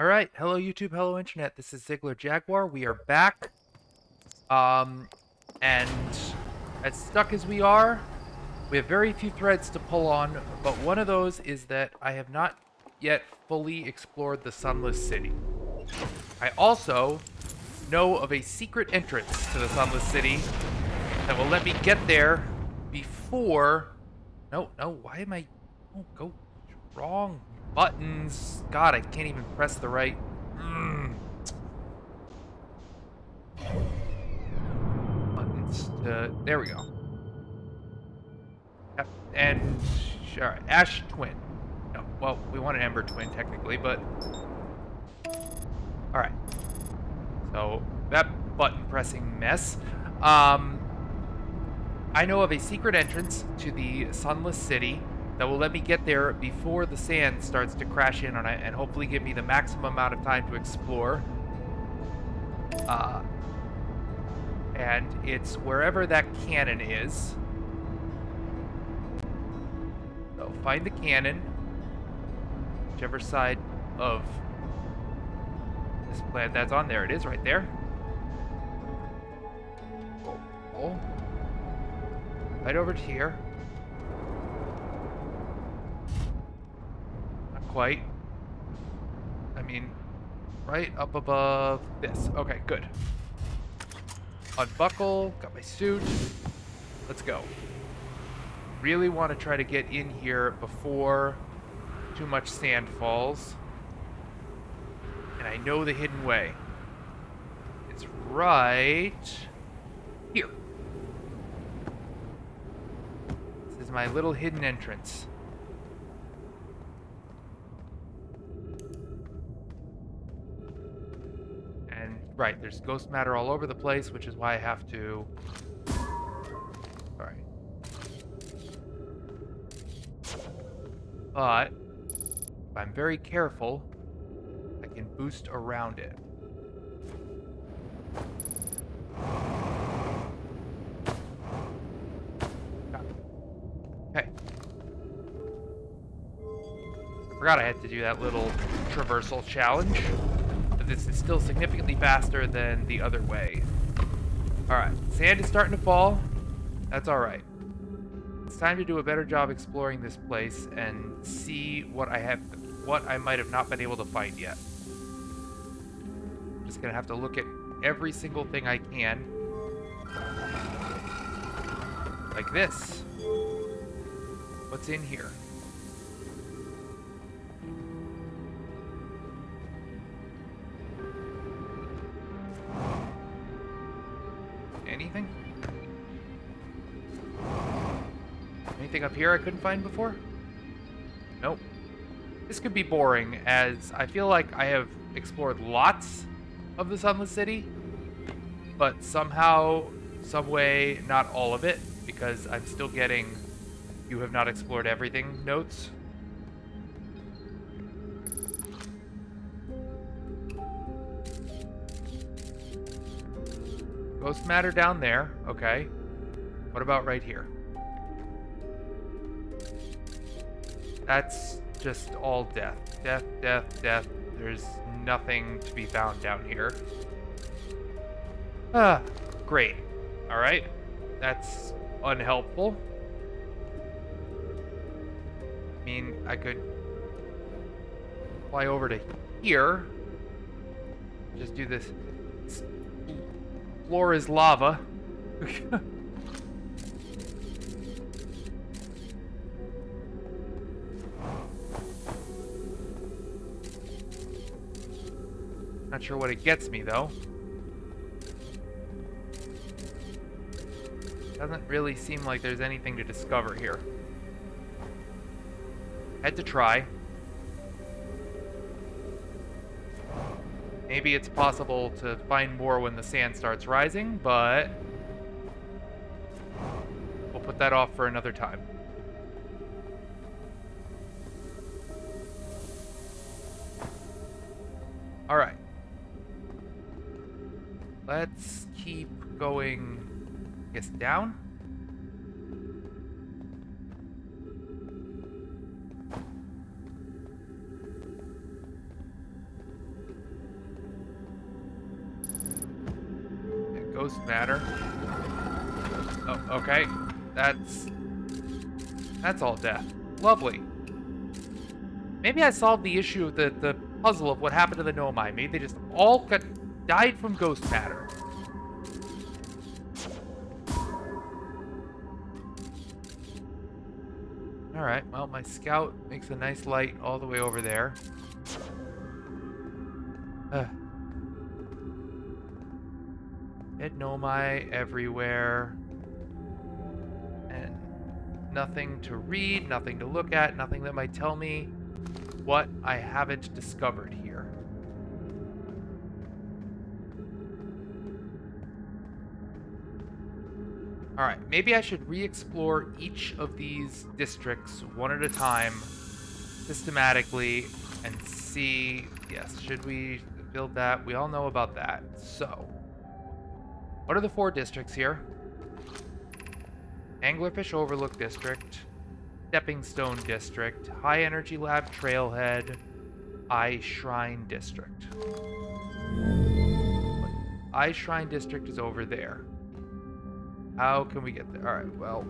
All right, hello YouTube, hello Internet. This is Zeigler Jaguar. We are back. Um, and as stuck as we are, we have very few threads to pull on, but one of those is that I have not yet fully explored the Sunless City. I also know of a secret entrance to the Sunless City that will let me get there before. No, no, why am I? Oh, go wrong buttons. God, I can't even press the right. Mm. Buttons to there we go. Yep. And sure, Ash Twin. No, well, we want an Ember Twin technically, but all right. So that button pressing mess. Um, I know of a secret entrance to the Sunless City that will let me get there before the sand starts to crash in on it, and hopefully give me the maximum amount of time to explore. Uh, and it's wherever that cannon is. So find the cannon, whichever side of this planet that's on. There it is, right there. Oh, right over to here. Not quite. I mean, right up above this. Okay, good. Unbuckle, got my suit. Let's go. Really want to try to get in here before too much sand falls. And I know the hidden way. It's right here. This is my little hidden entrance. And right, there's ghost matter all over the place, which is why I have to. Alright. But if I'm very careful, I can boost around it. Okay. Forgot I had to do that little traversal challenge. But this is still significantly faster than the other way. Alright, sand is starting to fall. That's alright. It's time to do a better job exploring this place and see what I might have not been able to find yet. I'm just gonna have to look at every single thing I can. Like this. What's in here? Anything? Anything up here I couldn't find before? Nope. This could be boring, as I feel like I have explored lots of the Sunless City, but somehow, some way, not all of it, because I'm still getting "you have not explored everything" notes. Ghost matter down there, okay. What about right here? That's just all death. Death, death, death. There's nothing to be found down here. Ah, great. Alright. That's unhelpful. I mean, I could fly over to here. Just do this. Floor is lava. Not sure what it gets me, though. Doesn't really seem like there's anything to discover here. Had to try. Maybe it's possible to find more when the sand starts rising, but we'll put that off for another time. All right. Let's keep going, I guess, down. Ghost matter. Oh, okay. That's all death. Lovely. Maybe I solved the issue of the puzzle of what happened to the Nomai. Maybe they just all died from ghost matter. Alright, well, my scout makes a nice light all the way over there. Dead Nomai everywhere. And nothing to read, nothing to look at, nothing that might tell me what I haven't discovered here. Alright, maybe I should re-explore each of these districts one at a time, systematically, and see, yes, should we build that? We all know about that. So, what are the 4 districts here? Anglerfish Overlook District, Stepping Stone District, High Energy Lab Trailhead, Eye Shrine District. Eye Shrine District is over there. How can we get there? Alright, well.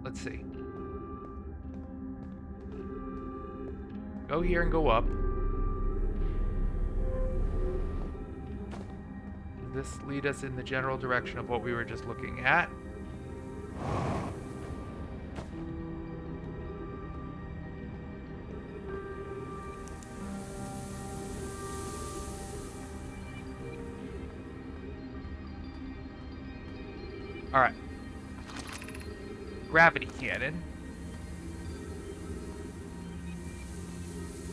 Let's see. Go here and go up. Does this lead us in the general direction of what we were just looking at? Alright. Gravity cannon.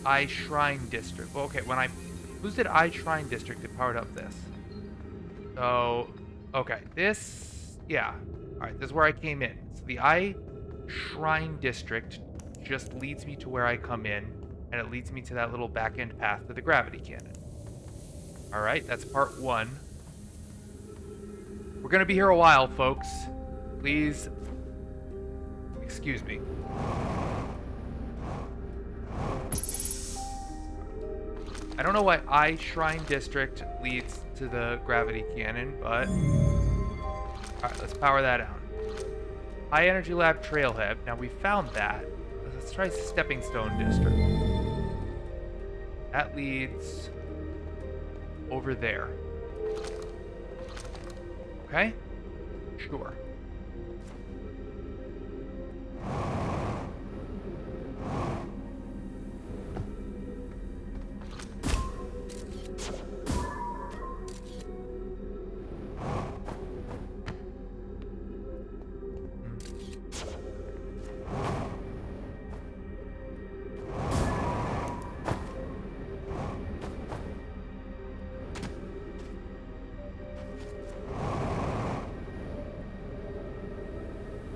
Eye Shrine District. Well, okay, when I boosted Eye Shrine District, it powered up this. So, okay, this, yeah. Alright, this is where I came in. So the Eye Shrine District just leads me to where I come in, and it leads me to that little back-end path to the gravity cannon. Alright, that's part 1. We're gonna be here a while, folks. Please, excuse me. I don't know why Eye Shrine District leads to the gravity cannon, but... Alright, let's power that out. High Energy Lab Trailhead. Now, we found that. Let's try Stepping Stone District. That leads over there. Okay? Sure.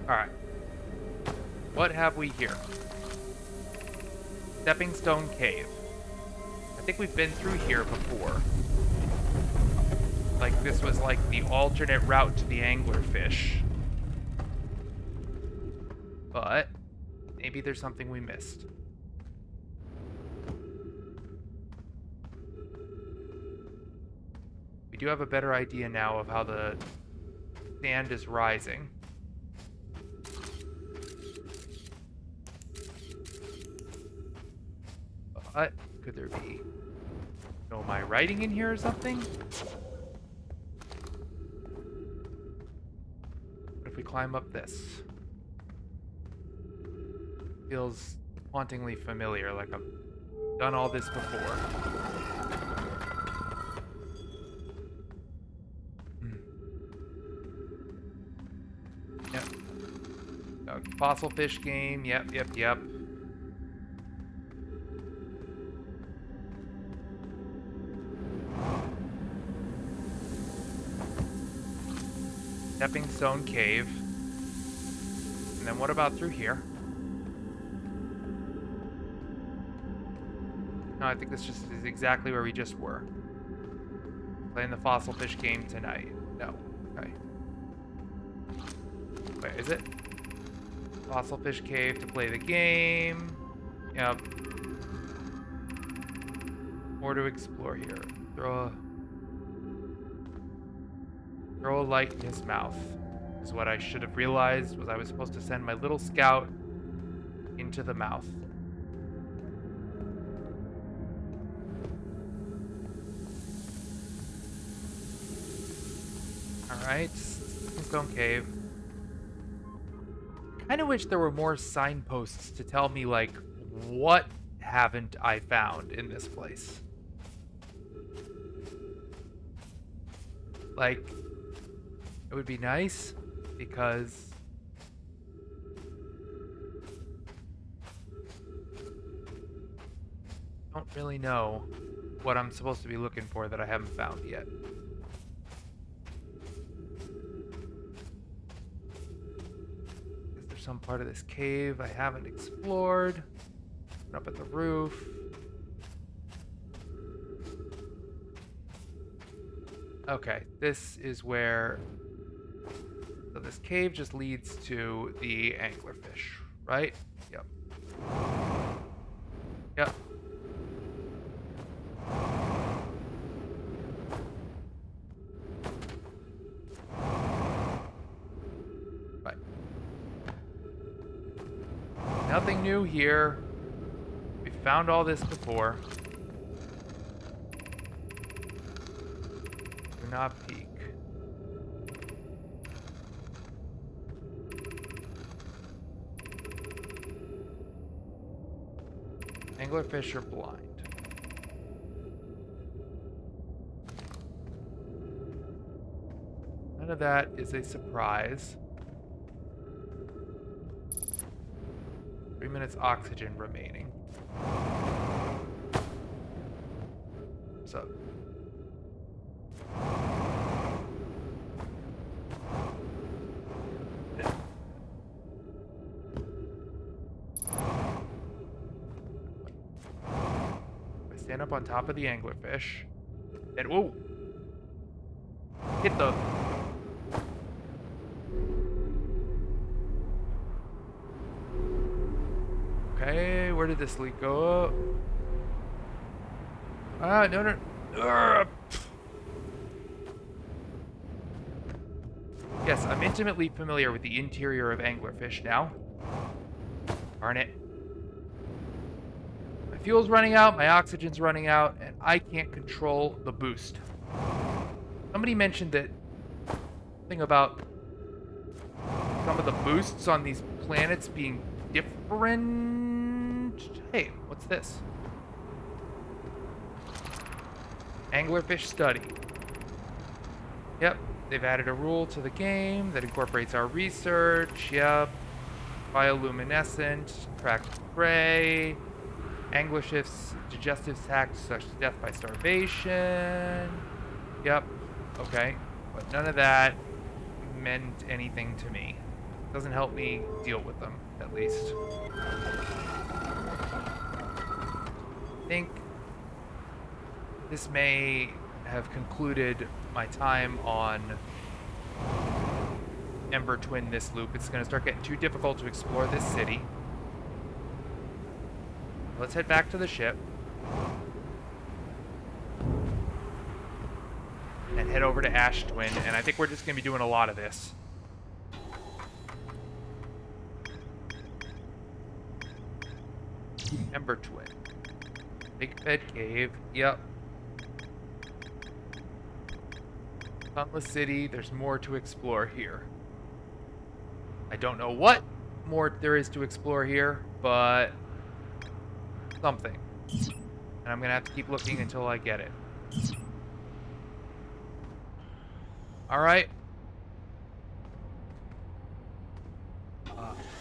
Alright. What have we here? Stepping Stone Cave. I think we've been through here before. Like, this was like the alternate route to the anglerfish. But maybe there's something we missed. We do have a better idea now of how the sand is rising. But could there be no my writing in here or something? What if we climb up this? Feels hauntingly familiar, like I've done all this before. Yep. Fossil fish game. Yep. Stepping Stone Cave. And then what about through here? No, I think this just is exactly where we just were. Playing the fossil fish game tonight. No. Okay. Wait, is it? Fossil fish cave to play the game. Yep. More to explore here. Throw a light in his mouth. Is what I should have realized was I was supposed to send my little scout into the mouth. Alright, Stone Cave. I kind of wish there were more signposts to tell me, like, what haven't I found in this place? Like, it would be nice because I don't really know what I'm supposed to be looking for that I haven't found yet. Is there some part of this cave I haven't explored? Up at the roof. Okay, this is where... So this cave just leads to the anglerfish, right? Yep. Yep. Right. Nothing new here. We found all this before. Do not peek. Anglerfish are blind. None of that is a surprise. 3 minutes oxygen remaining. So. Stand up on top of the anglerfish. And whoa! Hit the... Okay, where did this leak go? Ah, no, no. Yes, I'm intimately familiar with the interior of anglerfish now. Darn it. My fuel's running out, my oxygen's running out, and I can't control the boost. Somebody mentioned that thing about some of the boosts on these planets being different. Hey, what's this? Anglerfish study. Yep, they've added a rule to the game that incorporates our research. Yep. Bioluminescent, tracked prey, anglerfish digestive tract such as death by starvation. Yep. Okay. But none of that meant anything to me. Doesn't help me deal with them, at least. I think this may have concluded my time on Ember Twin this loop. It's going to start getting too difficult to explore this city. Let's head back to the ship. And head over to Ash Twin, and I think we're just going to be doing a lot of this. Ember Twin. Big Bed Cave. Yep. Sunless City. There's more to explore here. I don't know what more there is to explore here, but something. And I'm going to have to keep looking until I get it. Alright.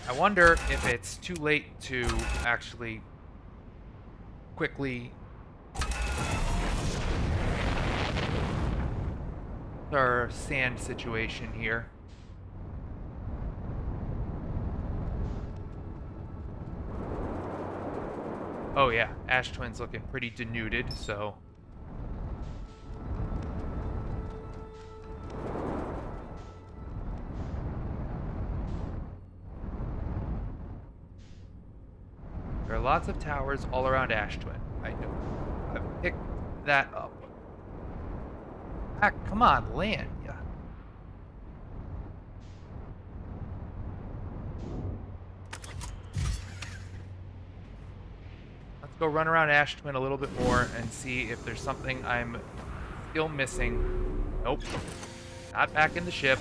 I wonder if it's too late to actually quickly our sand situation here. Oh yeah, Ash Twin's looking pretty denuded, so... There are lots of towers all around Ash Twin. I know. I've picked that up. Come on, land. Yeah. Let's go run around Ash Twin a little bit more and see if there's something I'm still missing. Nope. Not back in the ship.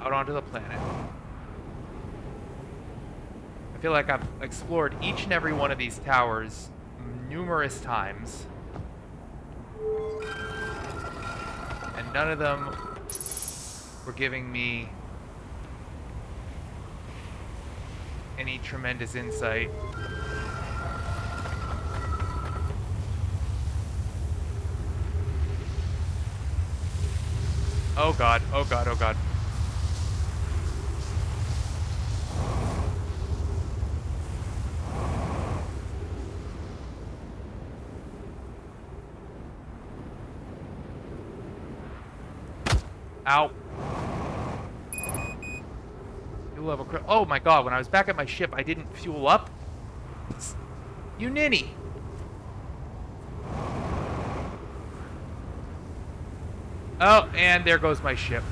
Out onto the planet. I feel like I've explored each and every one of these towers numerous times. And none of them were giving me any tremendous insight. Oh god, oh god, oh god. Ow. Fuel level. Oh my god, when I was back at my ship, I didn't fuel up? You ninny. Oh, and there goes my ship.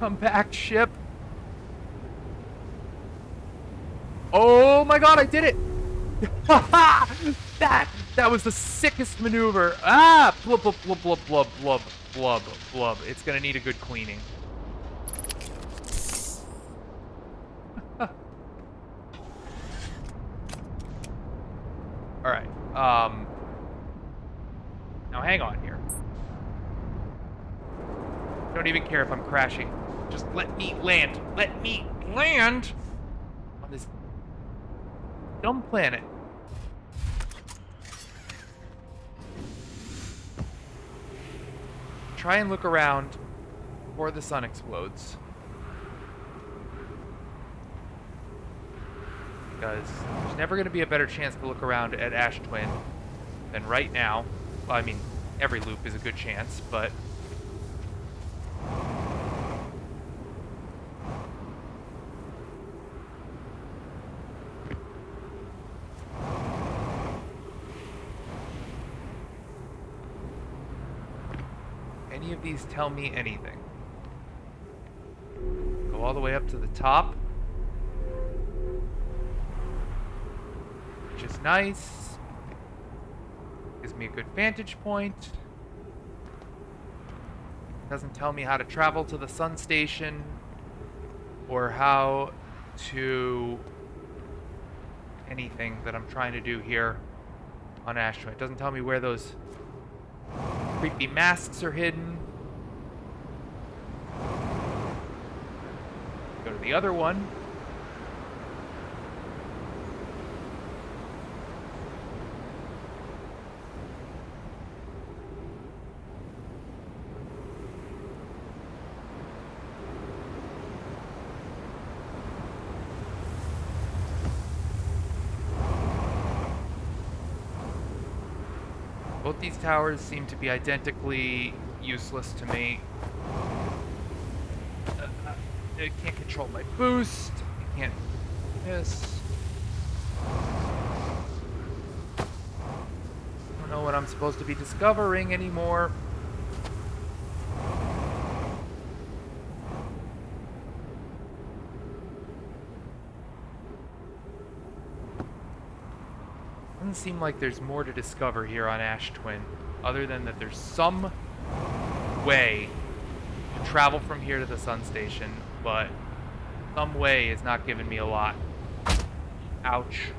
Come back, ship. Oh my god, I did it! That was the sickest maneuver. Ah! Blub, blub, blub, blub, blub, blub, blub, blub. It's gonna need a good cleaning. Alright, now hang on here. Don't even care if I'm crashing. Just let me land. Let me land on this dumb planet. Try and look around before the sun explodes. Because there's never going to be a better chance to look around at Ash Twin than right now. Well, I mean, every loop is a good chance, but... any of these tell me anything. Go all the way up to the top. Which is nice. Gives me a good vantage point. Doesn't tell me how to travel to the sun station or how to anything that I'm trying to do here on Ash Twin. It doesn't tell me where those creepy masks are hidden. Go to the other one. Both these towers seem to be identically useless to me. I can't control my boost. I can't miss. I don't know what I'm supposed to be discovering anymore. Doesn't seem like there's more to discover here on Ash Twin, other than that there's some way to travel from here to the sun station, but some way is not giving me a lot. Ouch.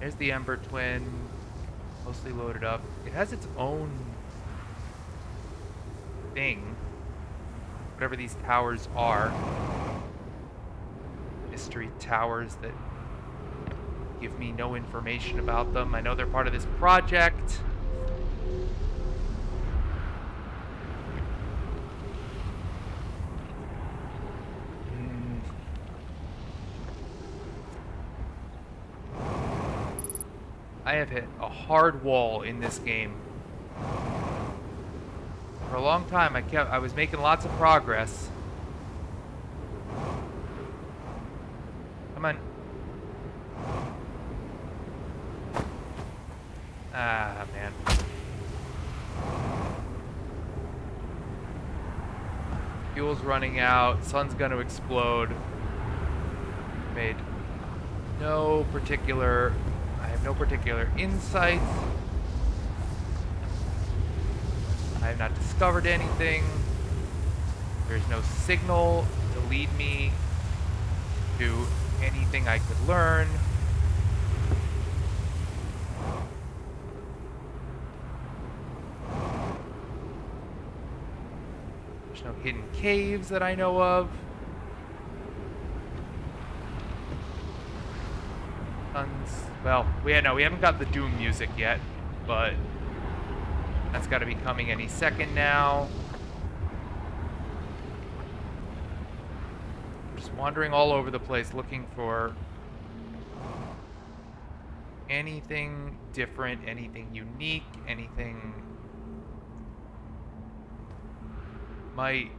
There's the Ember Twin. Mostly loaded up. It has its own thing. Whatever these towers are. Mystery towers that give me no information about them. I know they're part of this project. I have hit a hard wall in this game. For a long time, I was making lots of progress. Come on. Ah, man. Fuel's running out. Sun's gonna explode. I have no particular insights. I have not discovered anything. There's no signal to lead me to anything I could learn. There's no hidden caves that I know of. Well, we haven't got the Doom music yet, but that's got to be coming any second now. Just wandering all over the place looking for anything different, anything unique, anything might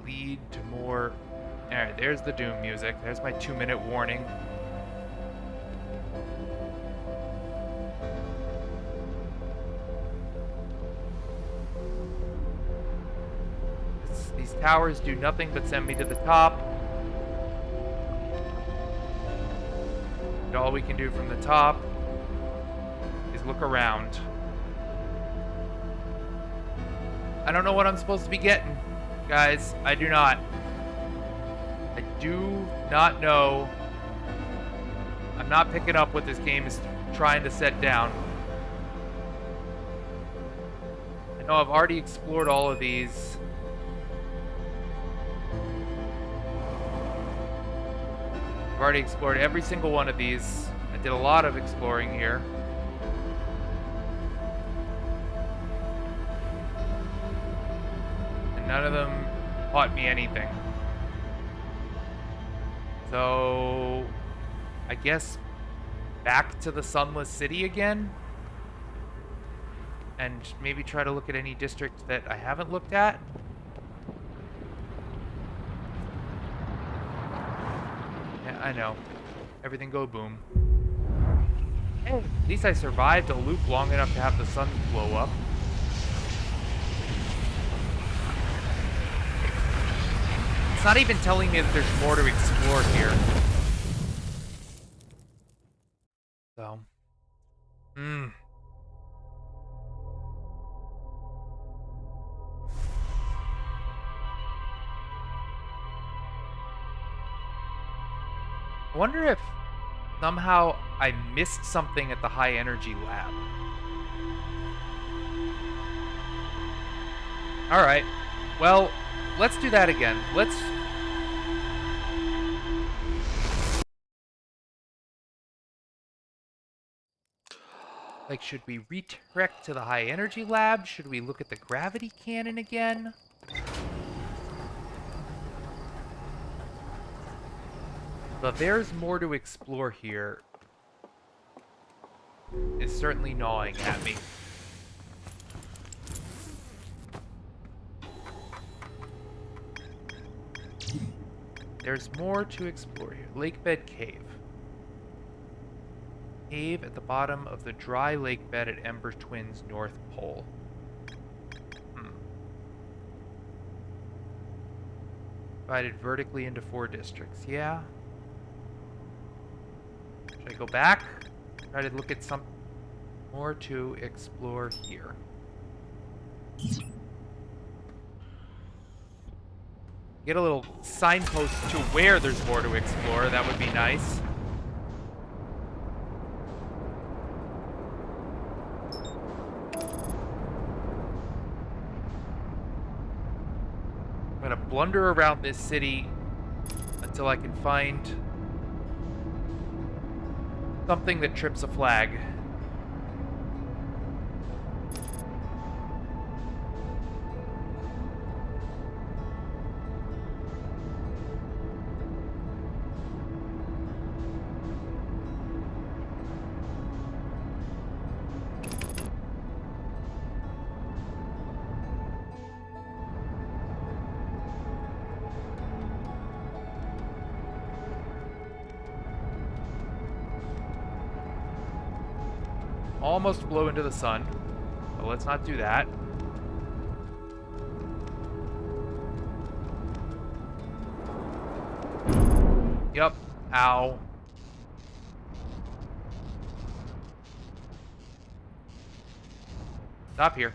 lead to more. Alright, there's the Doom music. There's my 2-minute warning. These towers do nothing but send me to the top. And all we can do from the top is look around. I don't know what I'm supposed to be getting, guys. I do not. I do not know. I'm not picking up what this game is trying to set down. I know I've already explored all of these. I've already explored every single one of these. I did a lot of exploring here. And none of them taught me anything. So, I guess back to the Sunless City again? And maybe try to look at any district that I haven't looked at? I know. Everything go boom. Hey, at least I survived a loop long enough to have the sun blow up. It's not even telling me that there's more to explore here. So. I wonder if somehow I missed something at the high energy lab. Alright. Well, let's do that again. Like, should we redirect to the high energy lab? Should we look at the gravity cannon again? But there's more to explore here. It's certainly gnawing at me. There's more to explore here. Lakebed Cave. Cave at the bottom of the dry lake bed at Ember Twin's North Pole. Divided vertically into 4 districts. Yeah. Should I go back? Try to look at some more to explore here. Get a little signpost to where there's more to explore. That would be nice. I'm gonna blunder around this city until I can find something that trips a flag. Almost flew into the sun. But let's not do that. Yep. Ow. Stop here.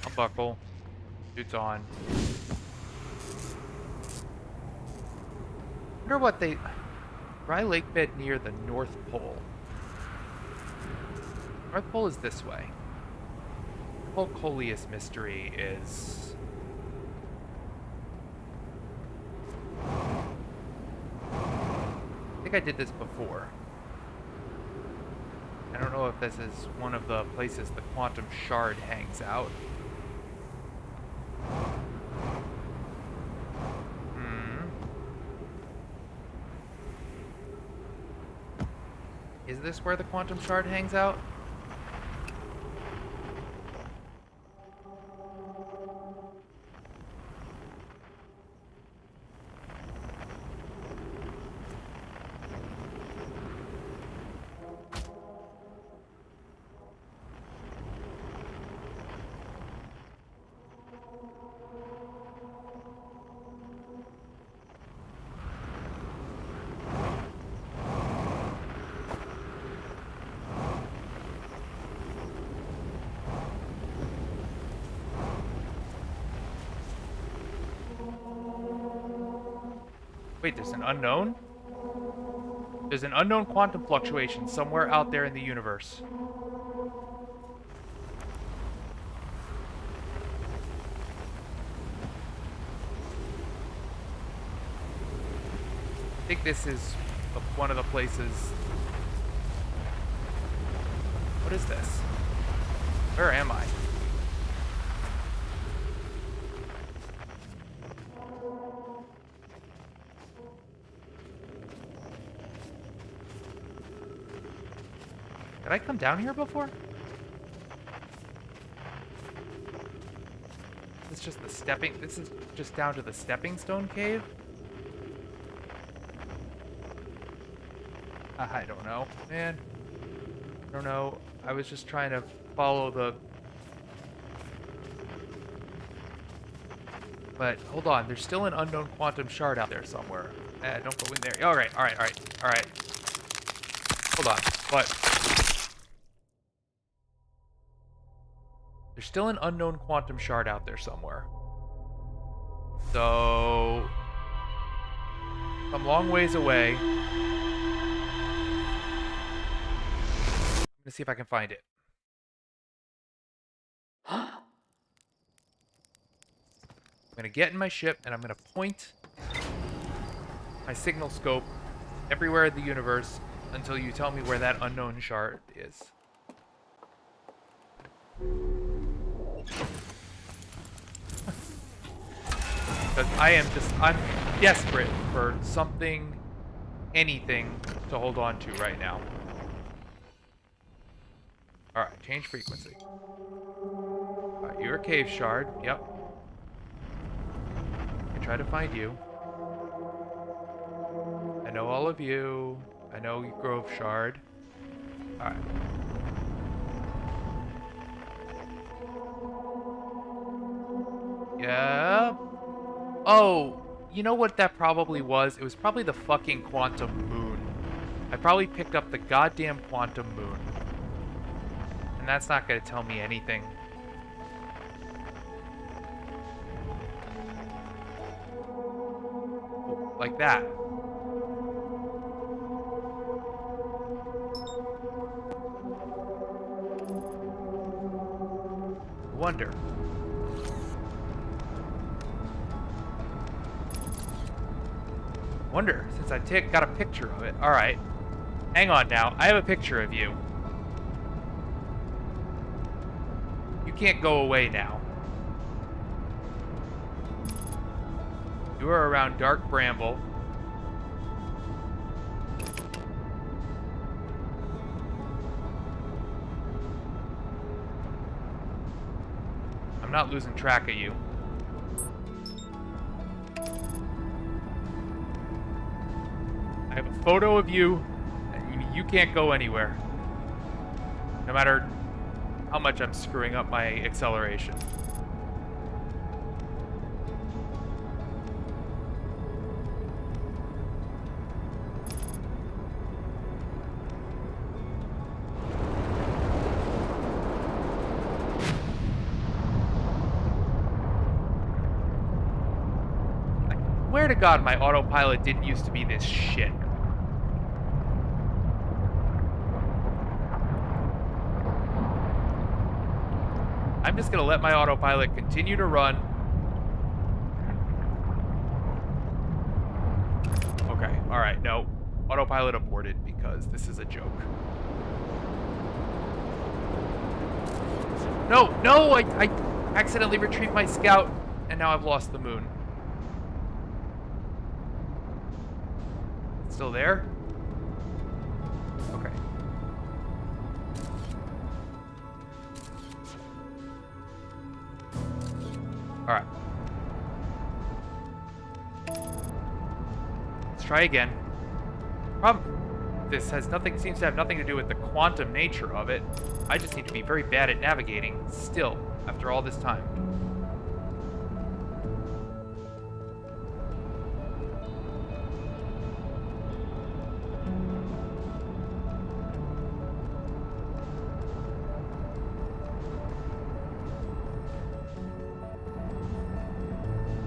Unbuckle. Suits on. Wonder what they... Dry lake bed near the North Pole. North Pole is this way. The whole Coleus mystery is... I think I did this before. I don't know if this is one of the places the quantum shard hangs out. Is this where the quantum shard hangs out? Wait, there's an unknown? There's an unknown quantum fluctuation somewhere out there in the universe. I think this is one of the places... What is this? Where am I? Did I come down here before? This is just the stepping... This is just down to the stepping stone cave? I don't know, man. I don't know. I was just trying to follow the... But, hold on. There's still an unknown quantum shard out there somewhere. Don't go in there. Alright. Hold on. What? There's still an unknown quantum shard out there somewhere. So... I'm a long ways away. I'm gonna see if I can find it. I'm gonna get in my ship and I'm gonna point my signal scope everywhere in the universe until you tell me where that unknown shard is. Because I'm desperate for something, anything to hold on to right now. Alright, change frequency. Alright, you're a cave shard. Yep. I can try to find you. I know all of you. I know you Grove shard. Alright. Yeah. Oh, you know what that probably was? It was probably the fucking quantum moon. I probably picked up the goddamn quantum moon. And that's not going to tell me anything. Like that. Wonder. Wonder, since I got a picture of it. Alright. Hang on now. I have a picture of you. You can't go away now. You are around Dark Bramble. I'm not losing track of you. I have a photo of you, and you can't go anywhere. No matter how much I'm screwing up my acceleration. I swear to God, my autopilot didn't used to be this shit. I'm just gonna let my autopilot continue to run. Okay, alright, no. Autopilot aborted because this is a joke. No, no! I accidentally retrieved my scout, and now I've lost the moon. It's still there? Okay. Alright. Let's try again. This seems to have nothing to do with the quantum nature of it. I just need to be very bad at navigating, still, after all this time.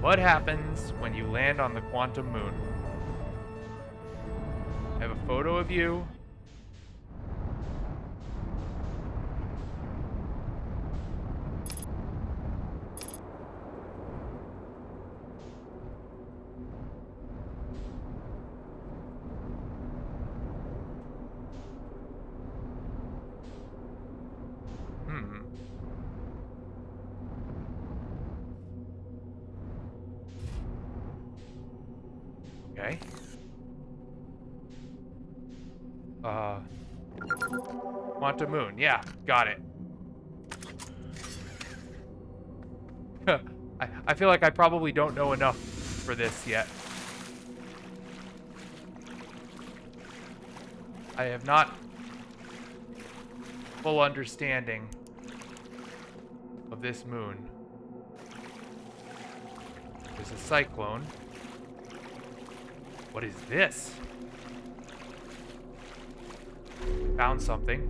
What happens when you land on the quantum moon? I have a photo of you. Okay. Quantum moon. Yeah, got it. I feel like I probably don't know enough for this yet. I have not full understanding of this moon. There's a cyclone. What is this? Found something.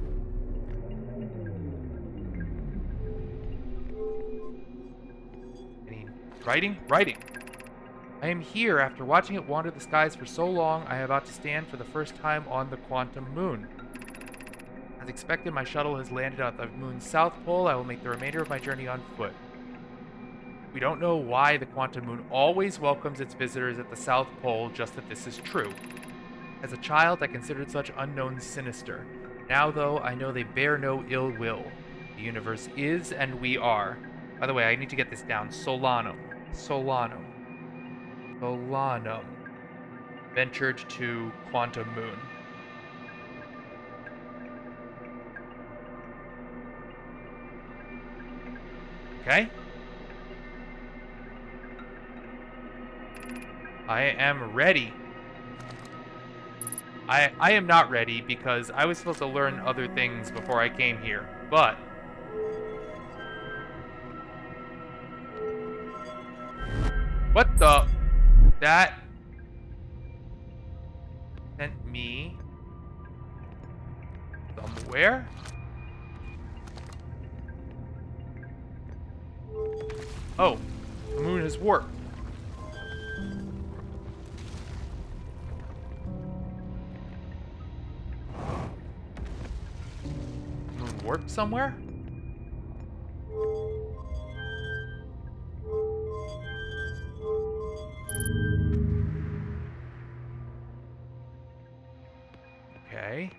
Any writing? Writing. I am here after watching it wander the skies for so long. I am about to stand for the first time on the quantum moon. As expected, my shuttle has landed at the moon's south pole. I will make the remainder of my journey on foot. We don't know why the quantum moon always welcomes its visitors at the South Pole, just that this is true. As a child, I considered such unknowns sinister. Now, though, I know they bear no ill will. The universe is, and we are. By the way, I need to get this down. Solanum. Solanum. Solanum. Ventured to quantum moon. Okay. I am ready. I am not ready because I was supposed to learn other things before I came here, but what the? That sent me somewhere? Oh, the moon has warped. Warp somewhere? Okay.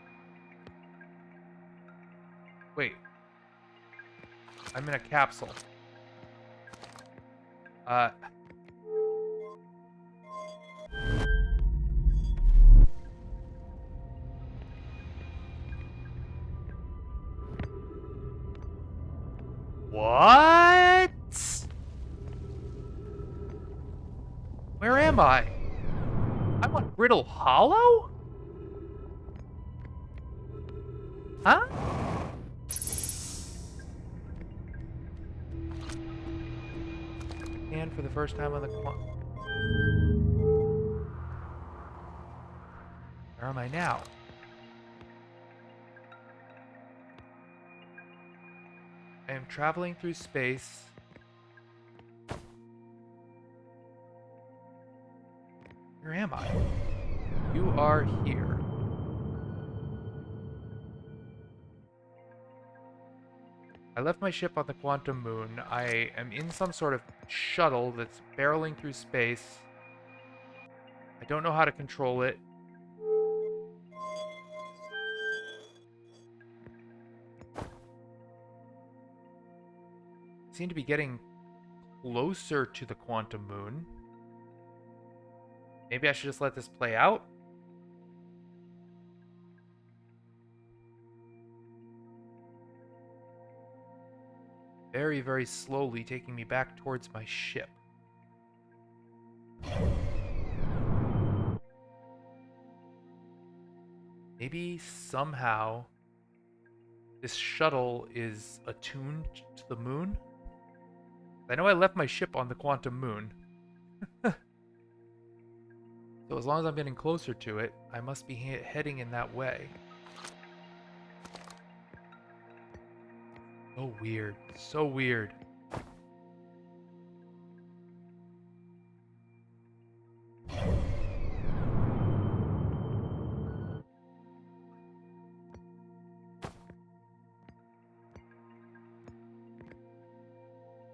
Wait. I'm in a capsule. What? Where am I? I'm on Brittle Hollow? Huh? for the first time on the Where am I now? I am traveling through space. Where am I? You are here. I left my ship on the quantum moon. I am in some sort of shuttle that's barreling through space. I don't know how to control it. I seem to be getting closer to the quantum moon. Maybe I should just let this play out? Very, very slowly taking me back towards my ship. Maybe somehow this shuttle is attuned to the moon? I know I left my ship on the quantum moon. So as long as I'm getting closer to it, I must be heading in that way. So weird. So weird.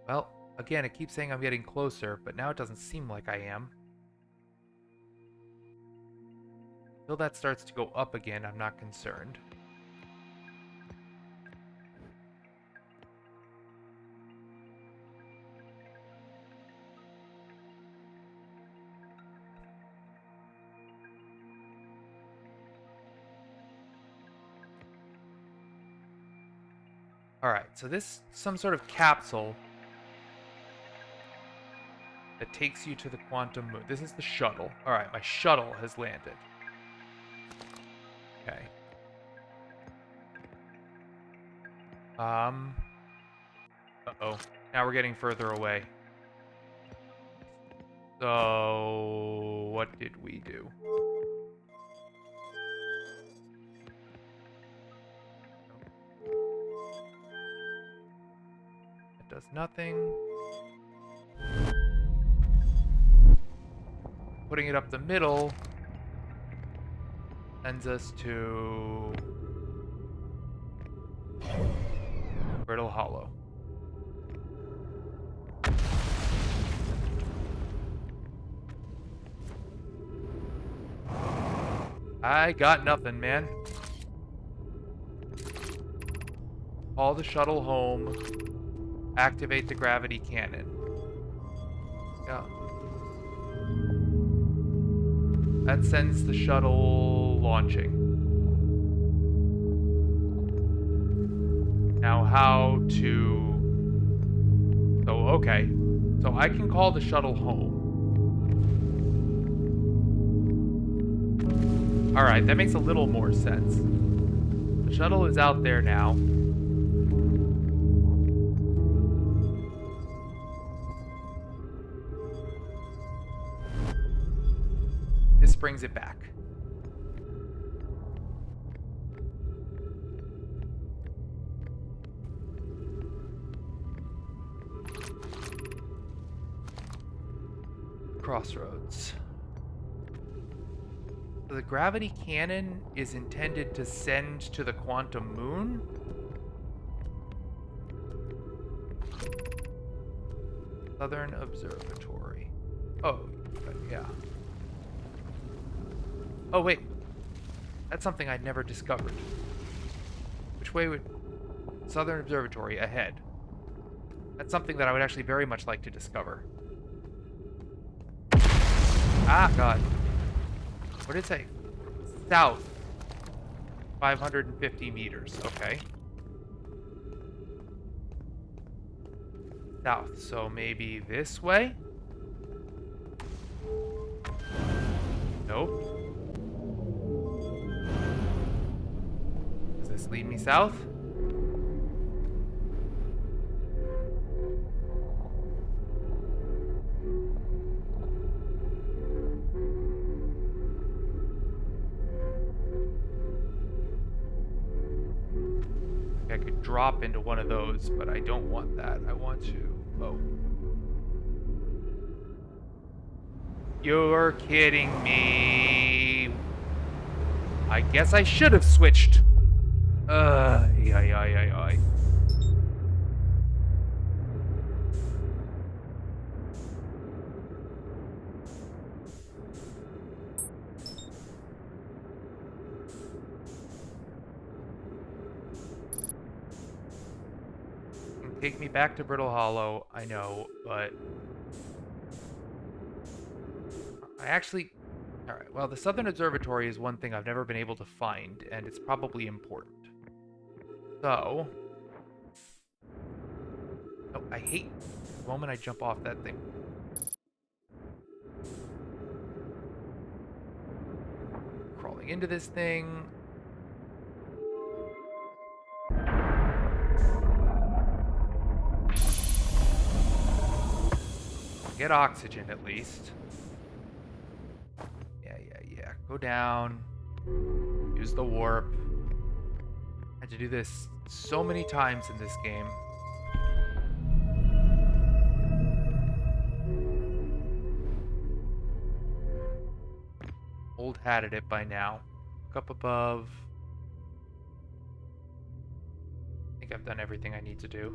Well, again, it keeps saying I'm getting closer, but now it doesn't seem like I am. Until that starts to go up again, I'm not concerned. Alright, so this is some sort of capsule that takes you to the quantum moon. This is the shuttle. Alright, my shuttle has landed. Okay. Uh-oh. Now we're getting further away. So, what did we do? It does nothing. Putting it up the middle sends us to Brittle Hollow. I got nothing, man. Call the shuttle home. Activate the gravity cannon. Yeah. That sends the shuttle launching. Now how to... So, okay. So I can call the shuttle home. Alright, that makes a little more sense. The shuttle is out there now. This brings it back. Crossroads. The gravity cannon is intended to send to the quantum moon? Southern Observatory. Oh, yeah. Oh, wait. That's something I'd never discovered. Which way would... Southern Observatory, ahead. That's something that I would actually very much like to discover. Ah, God. What did it say? South. 550 meters. Okay. South. So maybe this way? Nope. Does this lead me south? I could drop into one of those, but I don't want that. I want to... Oh. You're kidding me. I guess I should have switched. Ay. Take me back to Brittle Hollow, I know, but... I actually... Alright, well, the Southern Observatory is one thing I've never been able to find, and it's probably important. So... Oh, I hate the moment I jump off that thing. Crawling into this thing. Get oxygen, at least. Yeah. Go down. Use the warp. I had to do this so many times in this game. Old hat at it by now. Look up above. I think I've done everything I need to do.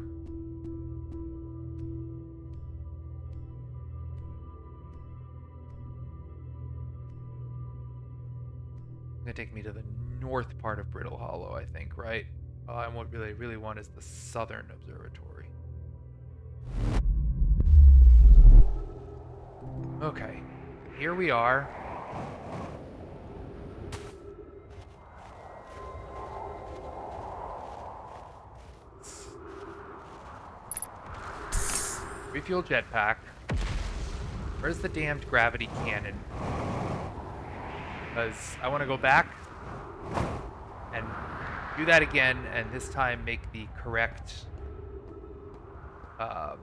It's gonna take me to the north part of Brittle Hollow, I think, right? And what I really want is the Southern Observatory. Okay, here we are. Refuel jetpack. Where's the damned gravity cannon? Because I want to go back and do that again, and this time make the correct... The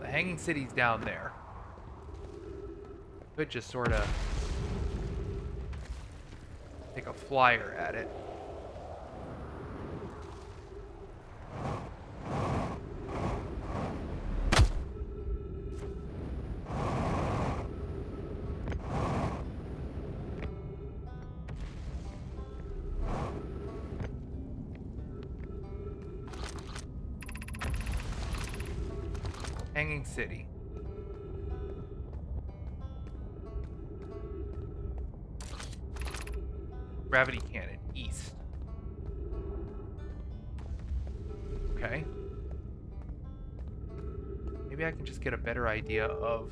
Hanging City's down there. Could just sort of take a flyer at it. Hanging City. Gravity cannon, east. Okay. Maybe I can just get a better idea of...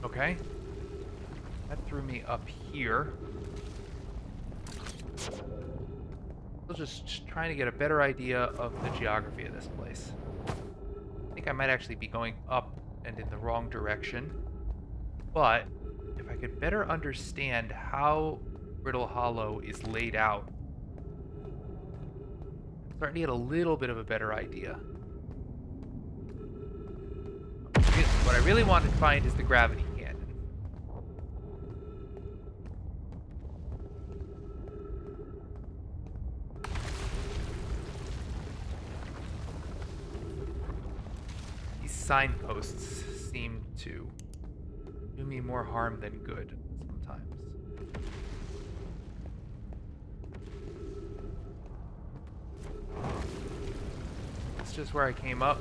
Okay. That threw me up here. Still just trying to get a better idea of the geography of this place. I think I might actually be going up and in the wrong direction. But if I could better understand how Brittle Hollow is laid out, I'm starting to get a little bit of a better idea. What I really want to find is the gravity cannon. These signposts seem to do me more harm than good sometimes. That's just where I came up.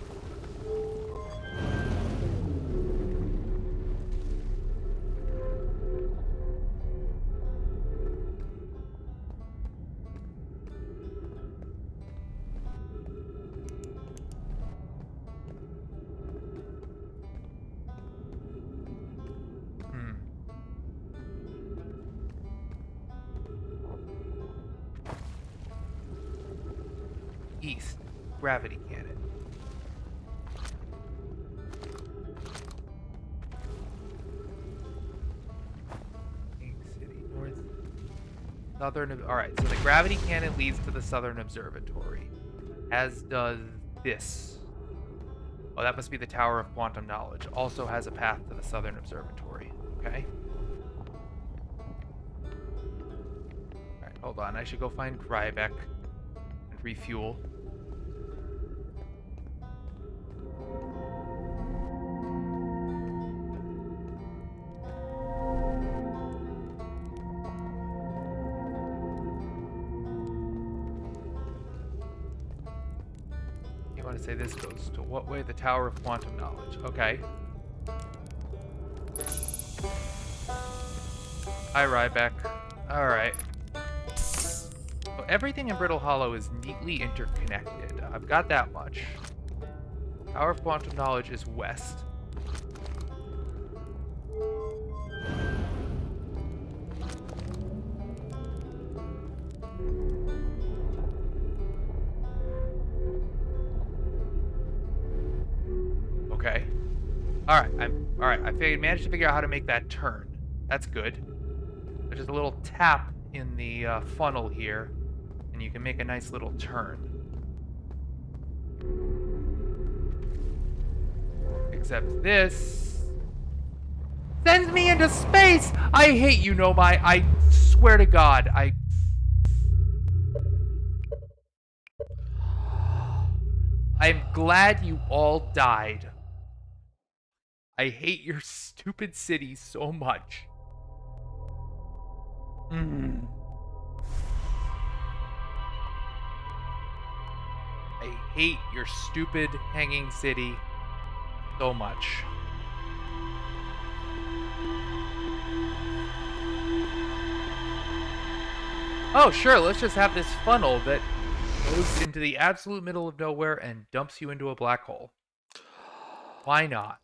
East, gravity cannon. Southern. All right, so the gravity cannon leads to the Southern Observatory, as does this. Oh, that must be the Tower of Quantum Knowledge. Also has a path to the Southern Observatory. Okay. All right, hold on. I should go find Rybeck and refuel. You want to say this goes to what way? The Tower of Quantum Knowledge. Okay. Hi, Rybeck. All right. So everything in Brittle Hollow is neatly interconnected. I've got that much. Tower of Quantum Knowledge is west. Okay. All right. I managed to figure out how to make that turn. That's good. There's just a little tap in the funnel here, and you can make a nice little turn. Except this sends me into space. I hate you, Nomai. I swear to God, I'm glad you all died. I hate your stupid city so much. I hate your stupid hanging city so much. Oh, sure, let's just have this funnel that goes into the absolute middle of nowhere and dumps you into a black hole. Why not?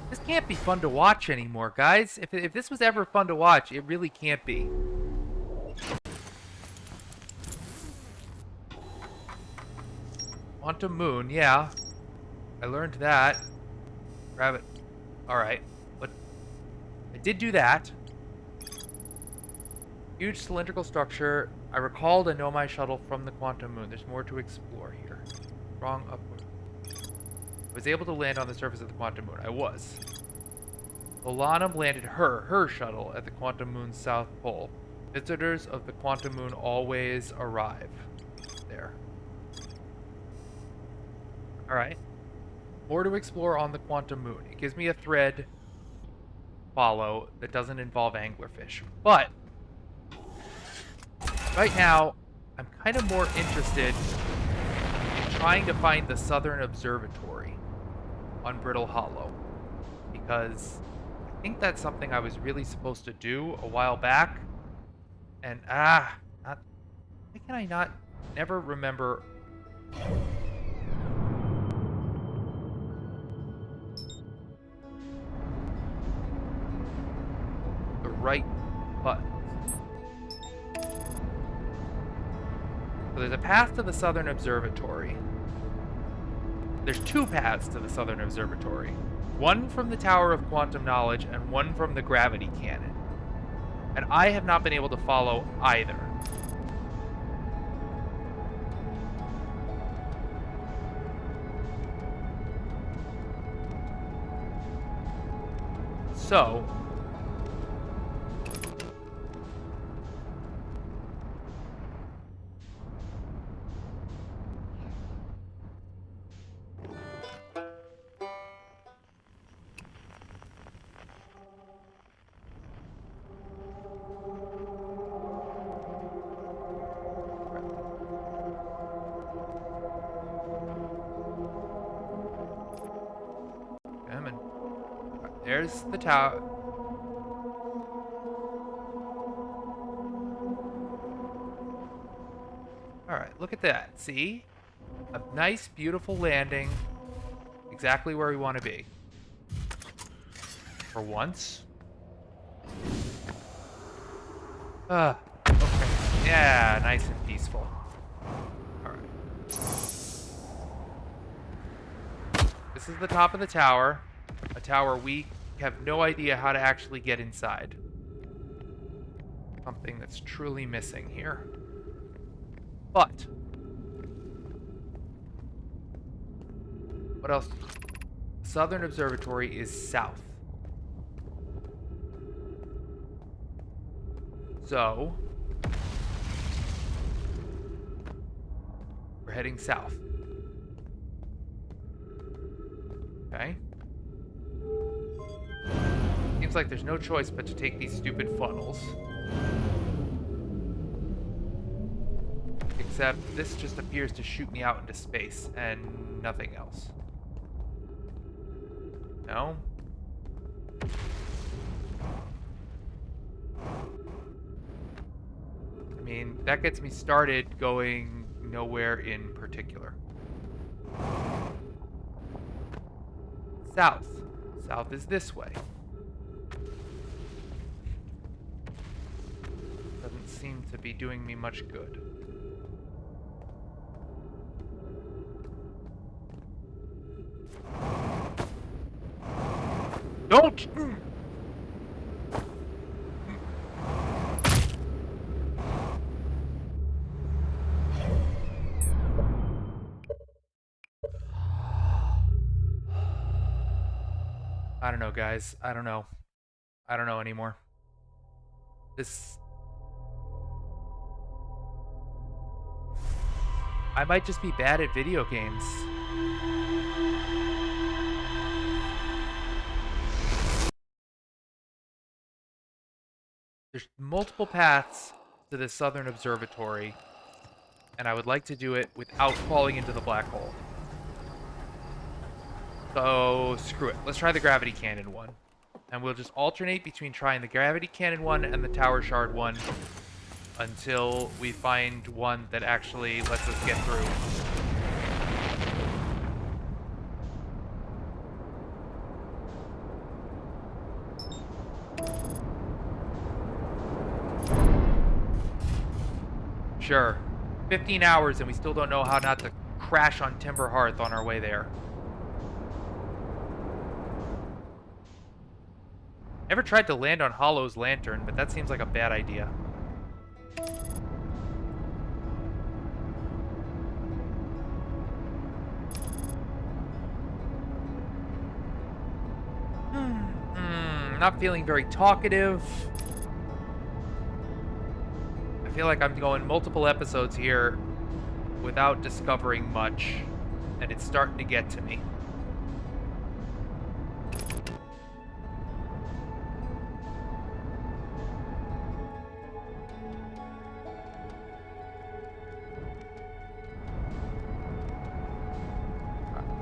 This can't be fun to watch anymore, guys. If this was ever fun to watch, it really can't be. Quantum Moon, yeah. I learned that. Grab it. Alright. But I did do that. Huge cylindrical structure. I recalled a Nomai shuttle from the Quantum Moon. There's more to explore here. Wrong upward. I was able to land on the surface of the Quantum Moon. I was. Olanum landed her shuttle at the Quantum Moon's south pole. Visitors of the Quantum Moon always arrive there. Alright. More to explore on the Quantum Moon. It gives me a thread follow that doesn't involve anglerfish. But right now, I'm kind of more interested in trying to find the Southern Observatory on Brittle Hollow, because I think that's something I was really supposed to do a while back, and why can I not never remember the right button? So there's a path to the Southern Observatory. There's two paths to the Southern Observatory. One from the Tower of Quantum Knowledge and one from the gravity cannon. And I have not been able to follow either. So there's the tower. Alright, look at that. See? A nice, beautiful landing. Exactly where we want to be. For once. Okay. Yeah, nice and peaceful. Alright. this is the top of the tower. A tower we have no idea how to actually get inside. Something that's truly missing here. But what else? Southern Observatory is south. So we're heading south. Okay. Seems like there's no choice but to take these stupid funnels. Except this just appears to shoot me out into space and nothing else. No? I mean, that gets me started going nowhere in particular. South. South is this way. Doesn't seem to be doing me much good. Don't! I don't know, guys. I don't know. I don't know anymore. This... I might just be bad at video games. There's multiple paths to the Southern Observatory, and I would like to do it without falling into the black hole. So, screw it. Let's try the gravity cannon one. And we'll just alternate between trying the gravity cannon one and the tower shard one until we find one that actually lets us get through. Sure. 15 hours and we still don't know how not to crash on Timber Hearth on our way there. Never tried to land on Hollow's lantern, but that seems like a bad idea. Not feeling very talkative. I feel like I'm going multiple episodes here without discovering much, and it's starting to get to me.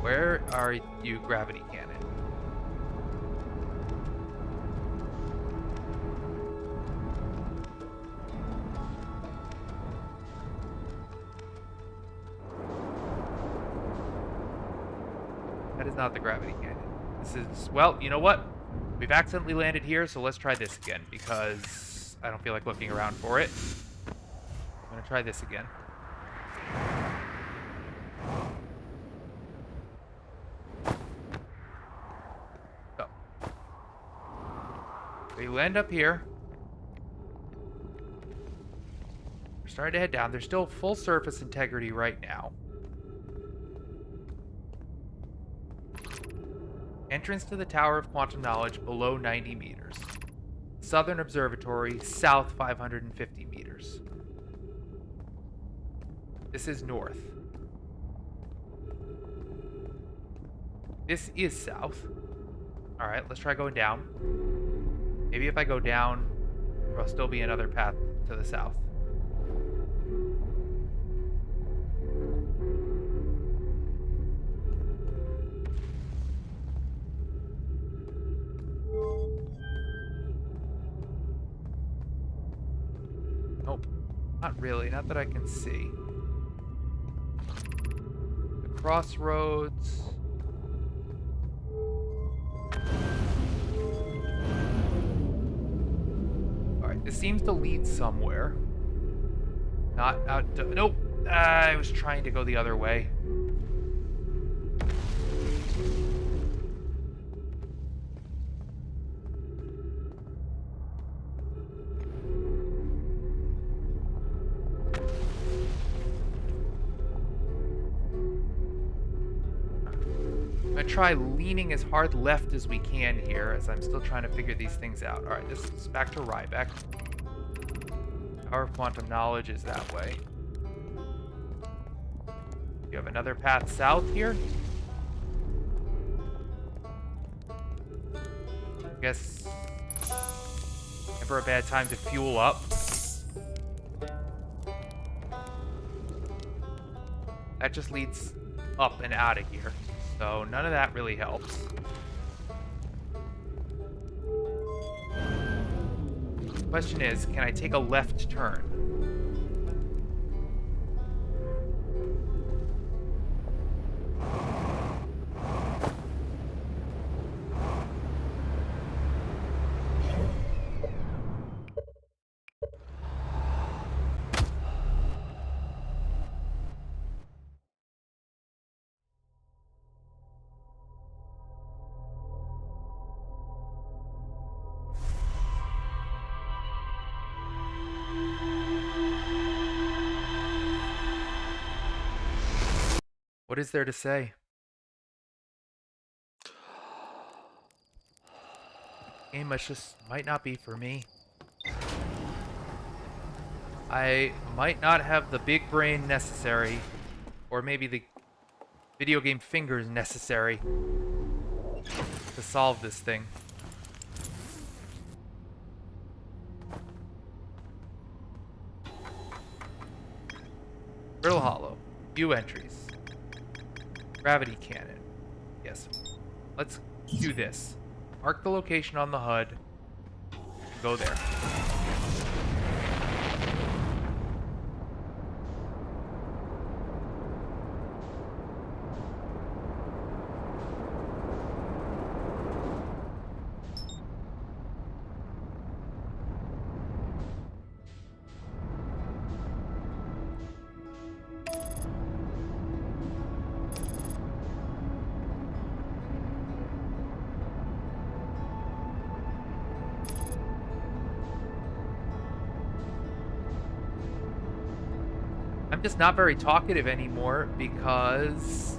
Where are you, gravity cannon? That is not the gravity cannon. This is, well, you know what? We've accidentally landed here, so let's try this again, because I don't feel like looking around for it. I'm gonna try this again. So. We land up here. We're starting to head down. There's still full surface integrity right now. Entrance to the Tower of Quantum Knowledge below 90 meters. Southern Observatory south 550 meters. This is north. This is south. Alright, let's try going down. Maybe if I go down, there'll still be another path to the south. Nope. Not really. Not that I can see. The crossroads. Alright, this seems to lead somewhere. Not out to... Nope! I was trying to go the other way. gonna try leaning as hard left as we can here, as I'm still trying to figure these things out. Alright, this is back to Ryback. Power of quantum knowledge is that way. You have another path south here? I guess never a bad time to fuel up. That just leads up and out of here. So none of that really helps. Question is, can I take a left turn? What is there to say? Game might not be for me. I might not have the big brain necessary, or maybe the video game fingers necessary to solve this thing. Brittle Hollow. View entries. Gravity cannon. Yes. Let's do this. Mark the location on the HUD. Go there. I'm just not very talkative anymore because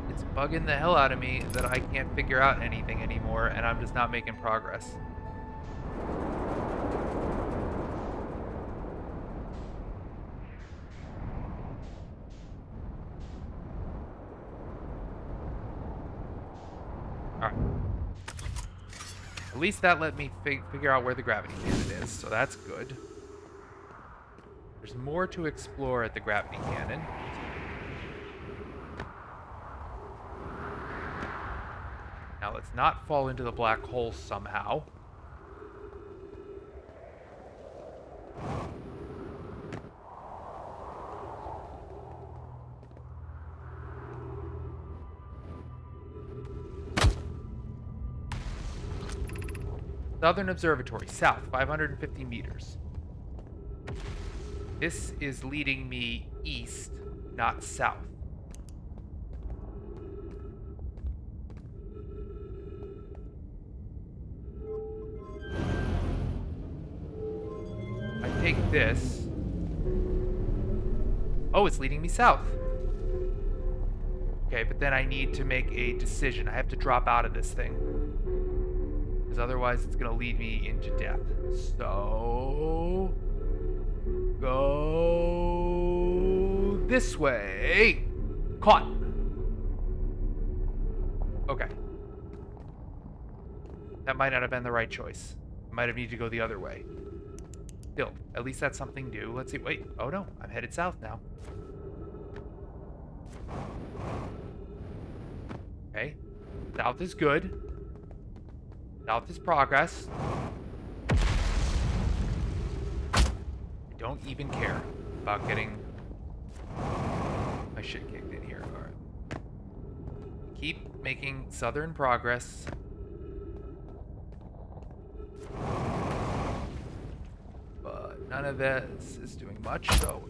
it's bugging the hell out of me that I can't figure out anything anymore, and I'm just not making progress. Alright. At least that let me figure out where the gravity cannon is, so that's good. There's more to explore at the gravity cannon. Now let's not fall into the black hole somehow. Southern Observatory, south, 550 meters. This is leading me east, not south. I take this. Oh, it's leading me south. Okay, but then I need to make a decision. I have to drop out of this thing, because otherwise it's going to lead me into death. So go this way. Caught. Okay. That might not have been the right choice. I might have needed to go the other way. Still, at least that's something new. Let's see. Wait. Oh no, I'm headed south now. Okay. South is good. South is progress. Don't even care about getting my shit kicked in here. All right. Keep making southern progress. But none of this is doing much, so,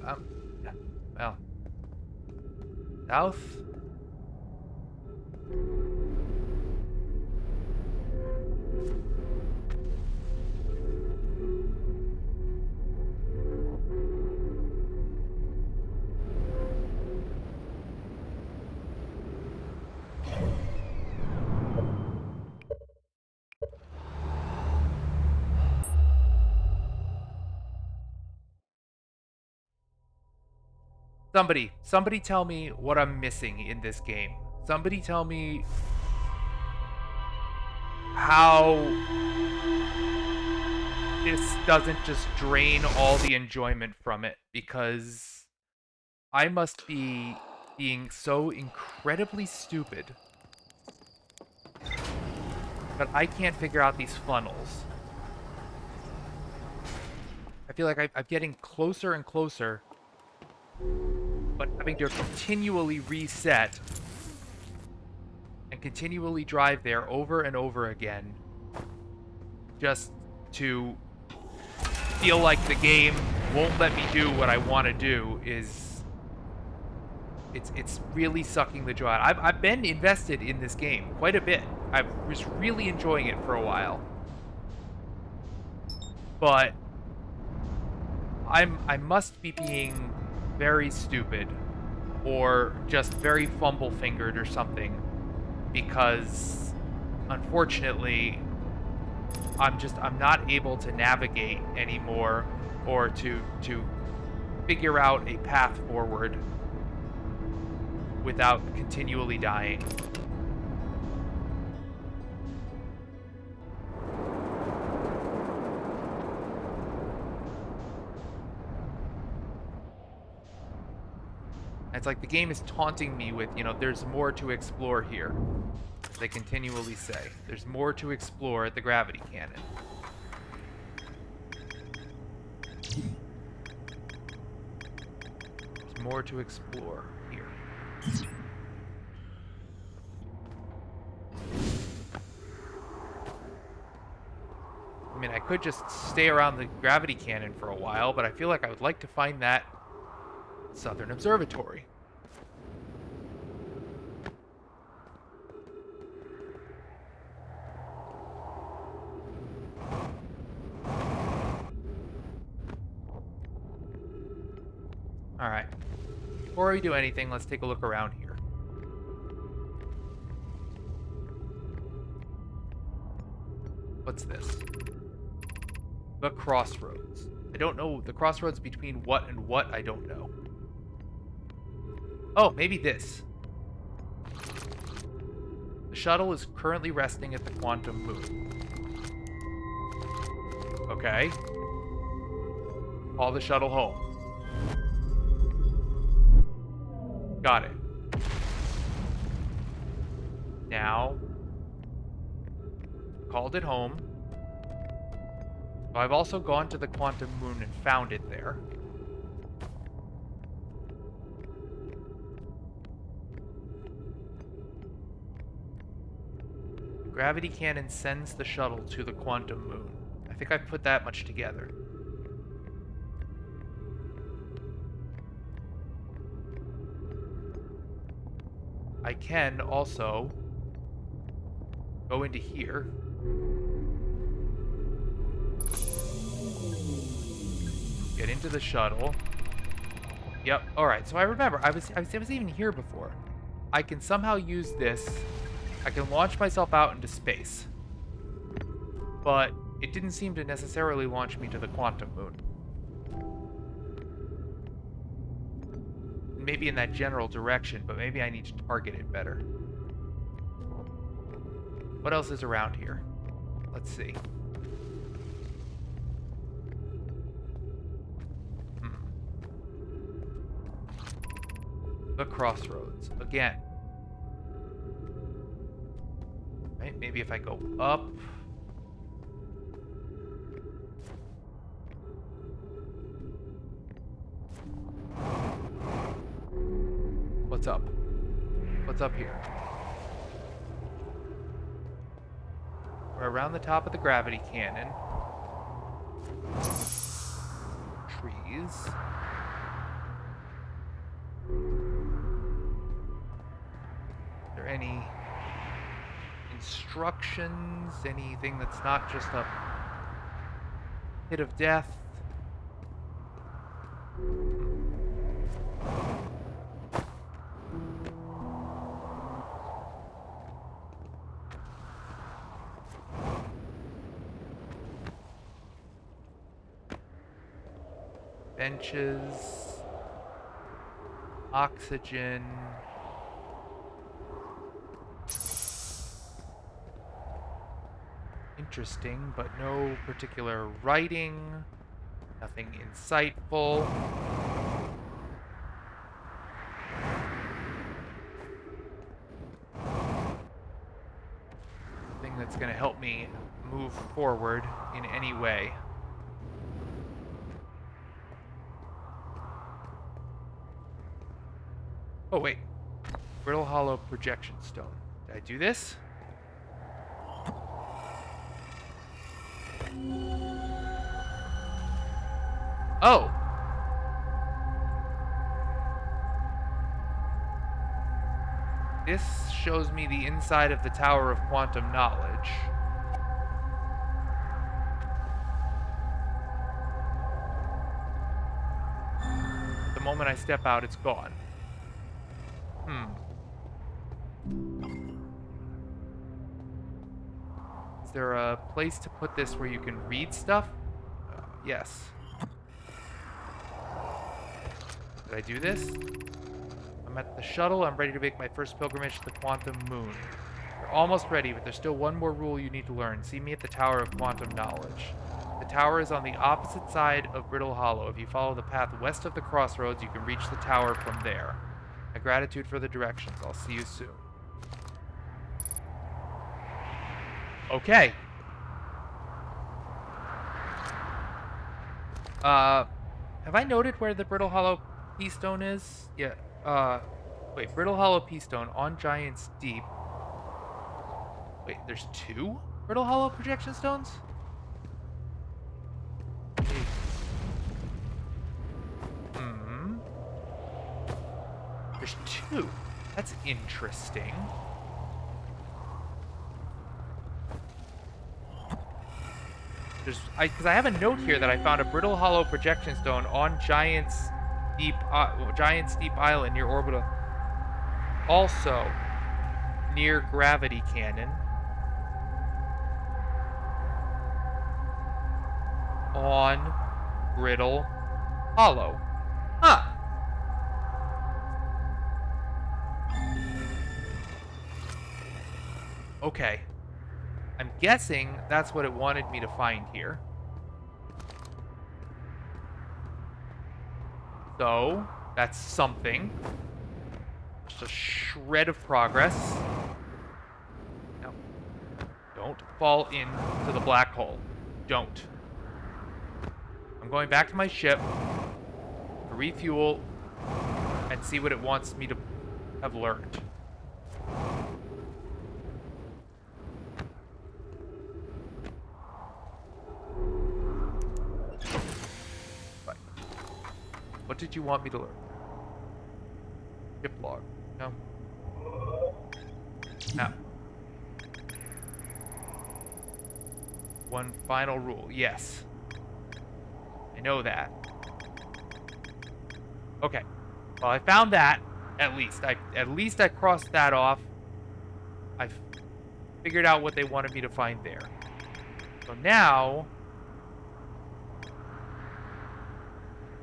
yeah, well. South. Somebody tell me what I'm missing in this game. Somebody tell me how this doesn't just drain all the enjoyment from it, because I must be being so incredibly stupid that I can't figure out these funnels. I feel like I'm getting closer and closer, but having to continually reset and continually drive there over and over again just to feel like the game won't let me do what I want to do is it's really sucking the joy out. I've been invested in this game quite a bit. I was really enjoying it for a while, but I must be being very stupid or just very fumble fingered or something, because unfortunately I'm not able to navigate anymore or to figure out a path forward without continually dying. It's like the game is taunting me with, there's more to explore here. They continually say, there's more to explore at the gravity cannon. There's more to explore here. I mean, I could just stay around the gravity cannon for a while, but I feel like I would like to find that Southern Observatory. Alright. Before we do anything, let's take a look around here. What's this? The crossroads. I don't know. The crossroads between what and what, I don't know. Oh, maybe this. The shuttle is currently resting at the quantum moon. Okay. Call the shuttle home. Got it. Now, called it home. I've also gone to the quantum moon and found it there. The gravity cannon sends the shuttle to the quantum moon. I think I've put that much together. I can also go into here. Get into the shuttle. Yep. All right. So I remember I was even here before. I can somehow use this. I can launch myself out into space. But it didn't seem to necessarily launch me to the quantum moon. Maybe in that general direction, but maybe I need to target it better. What else is around here? Let's see. The crossroads. Again. Right, maybe if I go up. What's up? What's up here? We're around the top of the gravity cannon. Trees. Are there any instructions? Anything that's not just a hit of death? Benches. Oxygen. Interesting, but no particular writing. Nothing insightful. Nothing that's going to help me move forward in any way. Oh, wait. Brittle hollow projection stone. Did I do this? Oh! This shows me the inside of the Tower of Quantum Knowledge. The moment I step out, it's gone. Is there a place to put this where you can read stuff? Yes. Did I do this? I'm at the shuttle. I'm ready to make my first pilgrimage to the Quantum Moon. You're almost ready, but there's still one more rule you need to learn. See me at the Tower of Quantum Knowledge. The tower is on the opposite side of Brittle Hollow. If you follow the path west of the crossroads, you can reach the tower from there. My gratitude for the directions. I'll see you soon. Okay. Have I noted where the Brittle Hollow Keystone is? Yeah. Wait, Brittle Hollow Keystone on Giant's Deep. Wait, there's two Brittle Hollow projection stones? There's two. That's interesting. Because I have a note here that I found a Brittle Hollow projection stone on Giant's Deep Island near Orbital. Also, near Gravity Cannon. On Brittle Hollow. Huh. Okay. I'm guessing that's what it wanted me to find here. So, that's something. Just a shred of progress. No. Don't fall into the black hole. Don't. I'm going back to my ship to refuel and see what it wants me to have learned. What did you want me to learn? Ship log. No. No. One final rule. Yes. I know that. Okay. Well, I found that. At least I crossed that off. I figured out what they wanted me to find there. So now,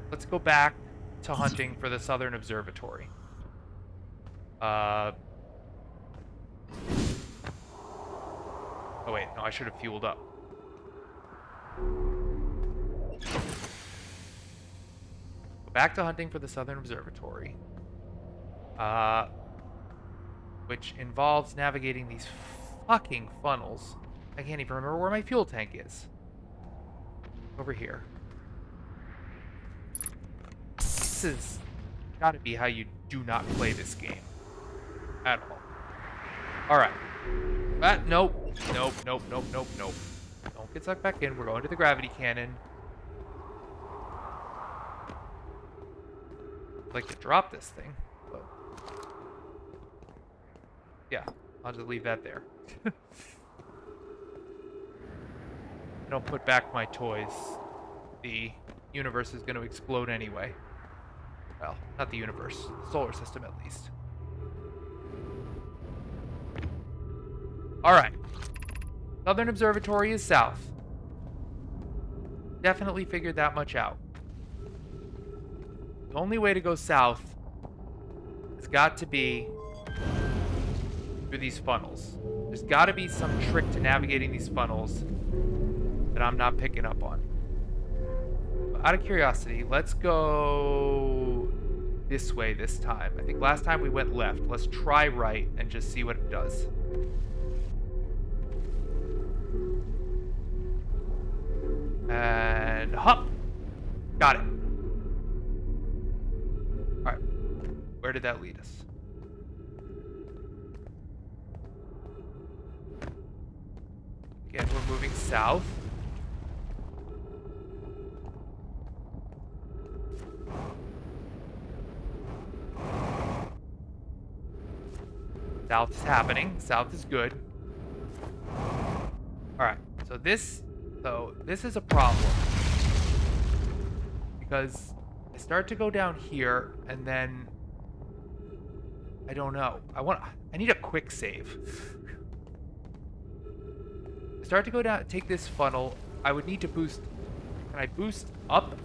let's go back to hunting for the Southern Observatory. Oh wait, no, I should have fueled up. Go back to hunting for the Southern Observatory. Which involves navigating these fucking funnels. I can't even remember where my fuel tank is. Over here. This has gotta be how you do not play this game. At all. Alright. Nope. Nope. Don't get sucked back in. We're going to the gravity cannon. I'd like to drop this thing, but yeah, I'll just leave that there. I don't put back my toys. The universe is going to explode anyway. Well, not the universe. The solar system, at least. Alright. Southern Observatory is south. Definitely figured that much out. The only way to go south It's got to be through these funnels. There's got to be some trick to navigating these funnels that I'm not picking up on. But out of curiosity, let's go this way this time. I think last time we went left. Let's try right and just see what it does. And hop. Got it. All right. Where did that lead us? Again, we're moving south. South is happening. South is good. All right. So this is a problem because I start to go down here and then I don't know. I need a quick save. I start to go down, take this funnel. I would need to boost. Can I boost up?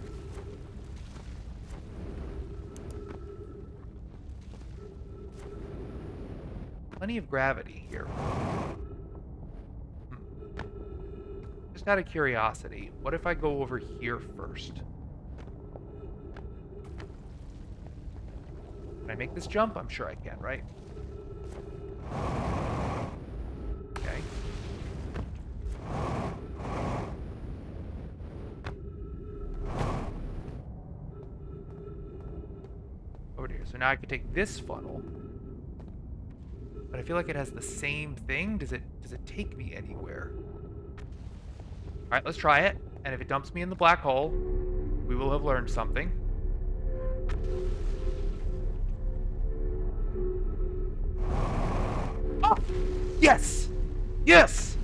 Plenty of gravity here. Just out of curiosity, what if I go over here first? Can I make this jump? I'm sure I can, right? Okay. Over here. So now I can take this funnel. But I feel like it has the same thing. Does it take me anywhere? All right, let's try it. And if it dumps me in the black hole, we will have learned something. Oh! Yes! Yes!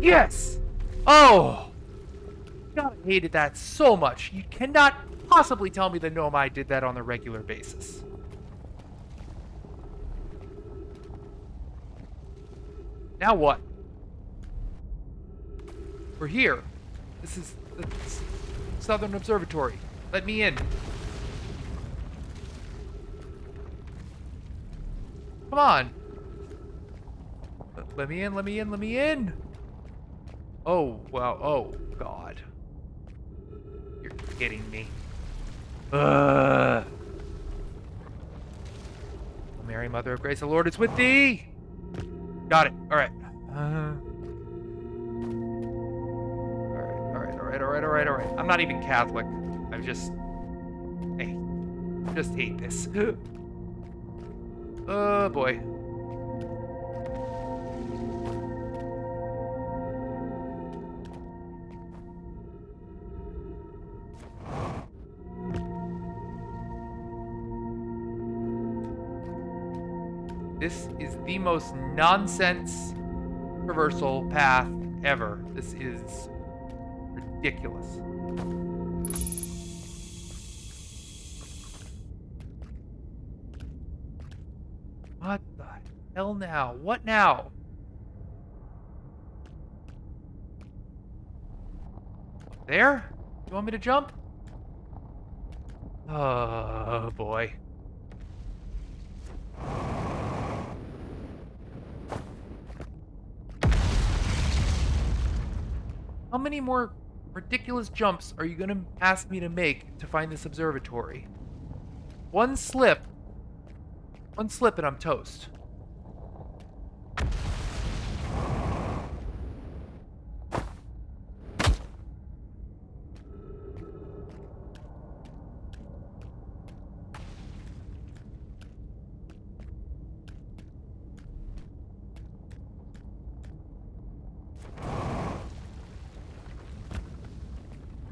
Yes! Oh! God, I hated that so much. You cannot possibly tell me the Nomai did that on a regular basis. Now what? We're here. This is the Southern Observatory. Let me in. Come on. Let me in, let me in, let me in. Oh, wow. Oh, God. You're kidding me. Mary, Mother of Grace, the Lord is with thee. Got it. All right. All right. I'm not even Catholic. I just hate this. Oh boy. This is the most nonsense traversal path ever. This is ridiculous. What the hell now? What now? There? You want me to jump? Oh boy. How many more ridiculous jumps are you going to ask me to make to find this observatory? One slip and I'm toast.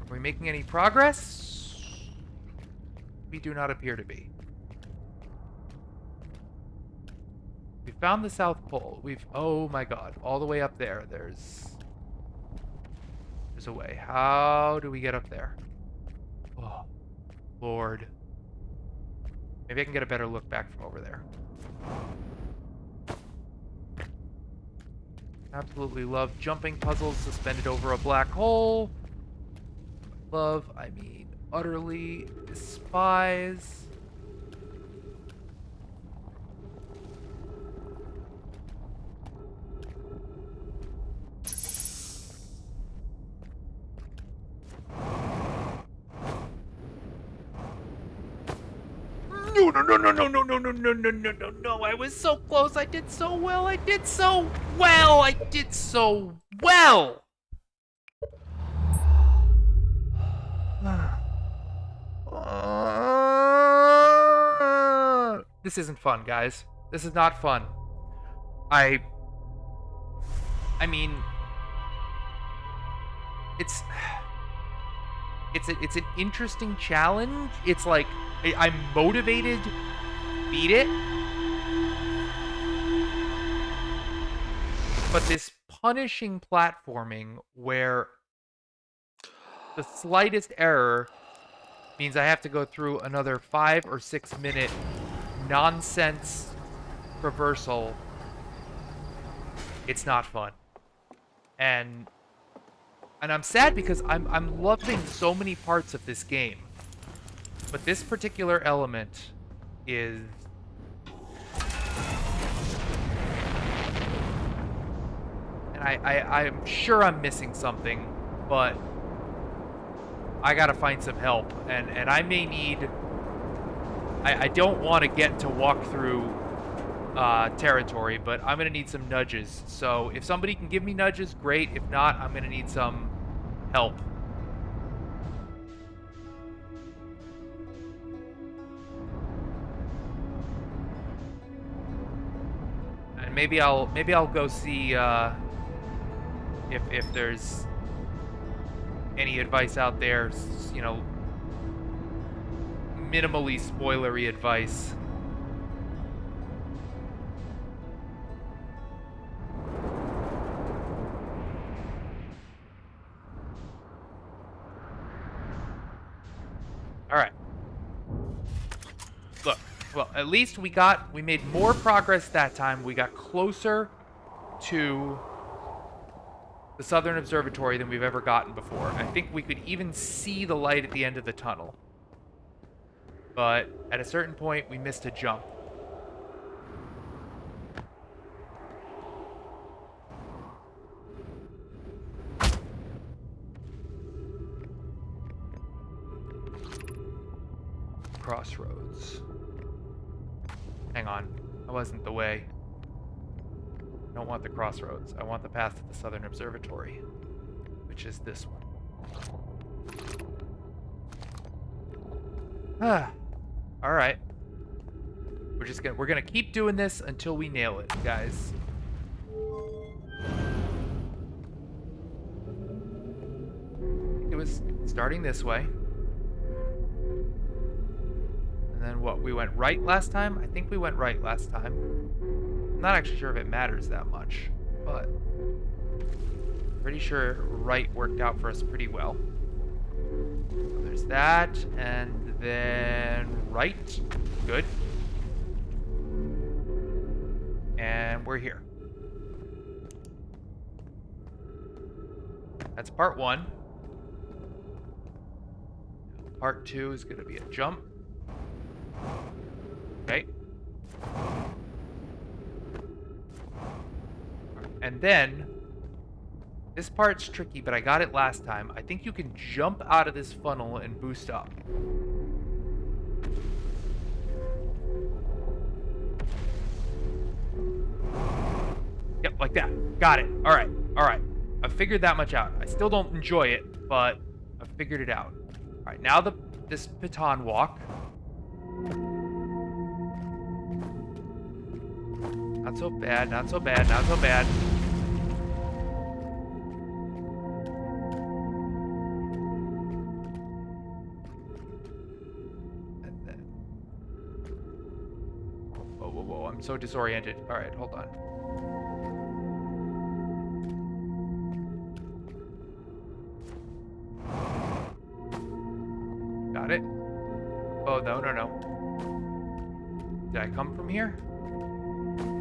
Are we making any progress? We do not appear to be. We found the South Pole. Oh my God, all the way up there. There's a way. How do we get up there? Oh, Lord. Maybe I can get a better look back from over there. Absolutely love jumping puzzles suspended over a black hole. Love, I mean, utterly despise. No, no, no, no, no, no, no, no, no, no, no, no, no. I was so close. I did so well. I did so well. I did so well. This isn't fun, guys. This is not fun. I mean, it's it's an interesting challenge. It's like I'm motivated to beat it, but this punishing platforming where the slightest error means I have to go through another 5 or 6 minute nonsense traversal. It's not fun. And I'm sad because I'm loving so many parts of this game. But this particular element is and I'm sure I'm missing something, but I gotta find some help, and I may need. I don't want to get to walk through territory, but I'm gonna need some nudges. So if somebody can give me nudges, great. If not, I'm gonna need some help. And maybe I'll go see if there's any advice out there, you know, minimally spoilery advice. All right. Look, well, at least we made more progress that time. We got closer to the Southern Observatory than we've ever gotten before. I think we could even see the light at the end of the tunnel. But at a certain point, we missed a jump. Crossroads. Hang on. That wasn't the way. I don't want the crossroads. I want the path to the Southern Observatory, which is this one. All right. We're gonna keep doing this until we nail it, guys. It was starting this way. And then what? We went right last time? I think we went right last time. I'm not actually sure if it matters that much, but pretty sure right worked out for us pretty well. So there's that, and then right. Good. And we're here. That's part 1. Part 2 is going to be a jump. Okay. And then, this part's tricky, but I got it last time. I think you can jump out of this funnel and boost up. Yep, like that. Got it. All right. All right. I figured that much out. I still don't enjoy it, but I figured it out. All right, now this baton walk. Not so bad, not so bad, not so bad. And then... Whoa, whoa, whoa, I'm so disoriented. All right, hold on. Got it. Oh, no, no, no. Did I come from here?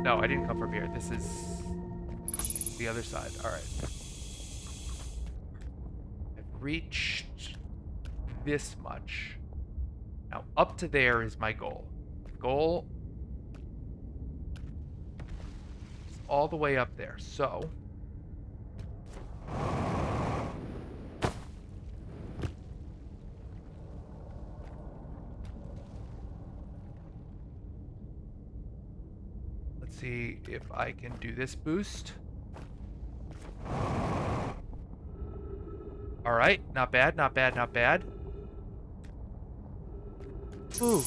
No, I didn't come from here. This is the other side. All right. I've reached this much. Now, up to there is my goal. The goal is all the way up there. So... see if I can do this boost. All right, not bad, not bad, not bad. Ooh.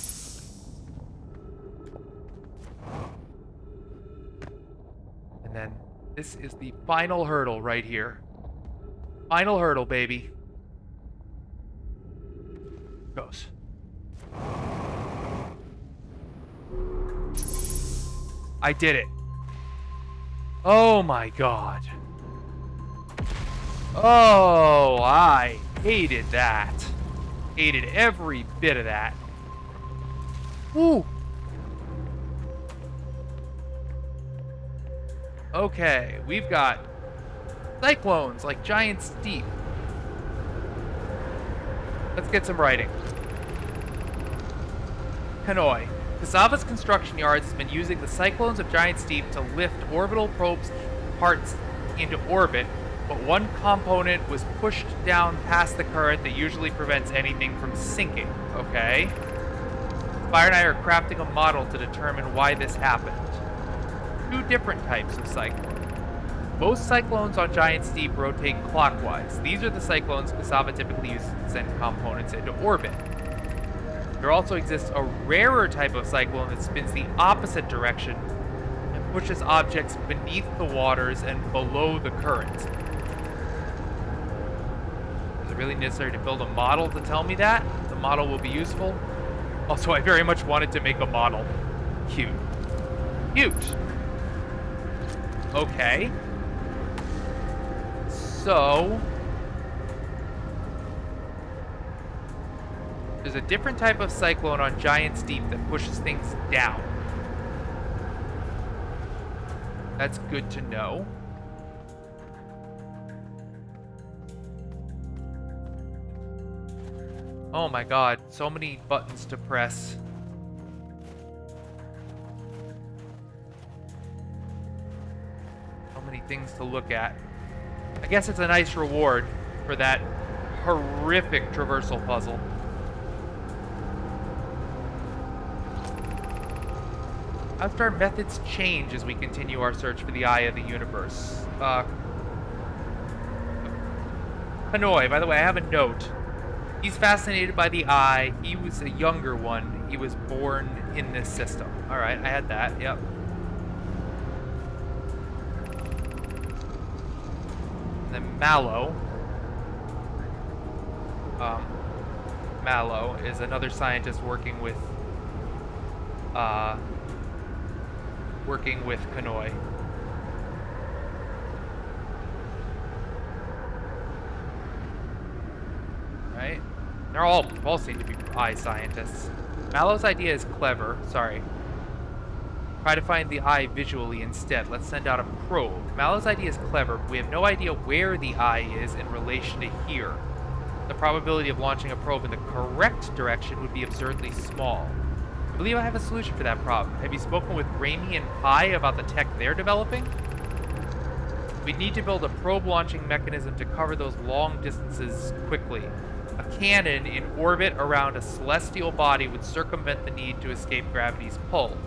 And then this is the final hurdle right here. Final hurdle, baby. Goes. I did it. Oh my god. Oh, I hated that. Hated every bit of that. Woo. Okay, we've got cyclones like giant steep. Let's get some writing. Kanoi. Cassava's construction yards has been using the cyclones of giant steep to lift orbital probes parts into orbit, but one component was pushed down past the current that usually prevents anything from sinking. Okay. Fire and I are crafting a model to determine why this happened. Two different types of cyclones. Most cyclones on giant steep rotate clockwise. These are the cyclones Cassava typically uses to send components into orbit. There also exists a rarer type of cyclone that spins the opposite direction and pushes objects beneath the waters and below the current. Is it really necessary to build a model to tell me that? The model will be useful. Also, I very much wanted to make a model. Cute. Cute. Okay. So there's a different type of cyclone on giant steep that pushes things down. That's good to know. Oh my god, so many buttons to press. So many things to look at. I guess it's a nice reward for that horrific traversal puzzle. How do our methods change as we continue our search for the eye of the universe? Hanoi, by the way, I have a note. He's fascinated by the eye. He was a younger one. He was born in this system. Alright, I had that, yep. And then Mallow. Mallow is another scientist working with Kanoi. Right? They're all seem to be eye scientists. Mallow's idea is clever. Sorry. Try to find the eye visually instead. Let's send out a probe. Mallow's idea is clever, but we have no idea where the eye is in relation to here. The probability of launching a probe in the correct direction would be absurdly small. I believe I have a solution for that problem. Have you spoken with Raimi and Pi about the tech they're developing? We need to build a probe launching mechanism to cover those long distances quickly. A cannon in orbit around a celestial body would circumvent the need to escape gravity's pull.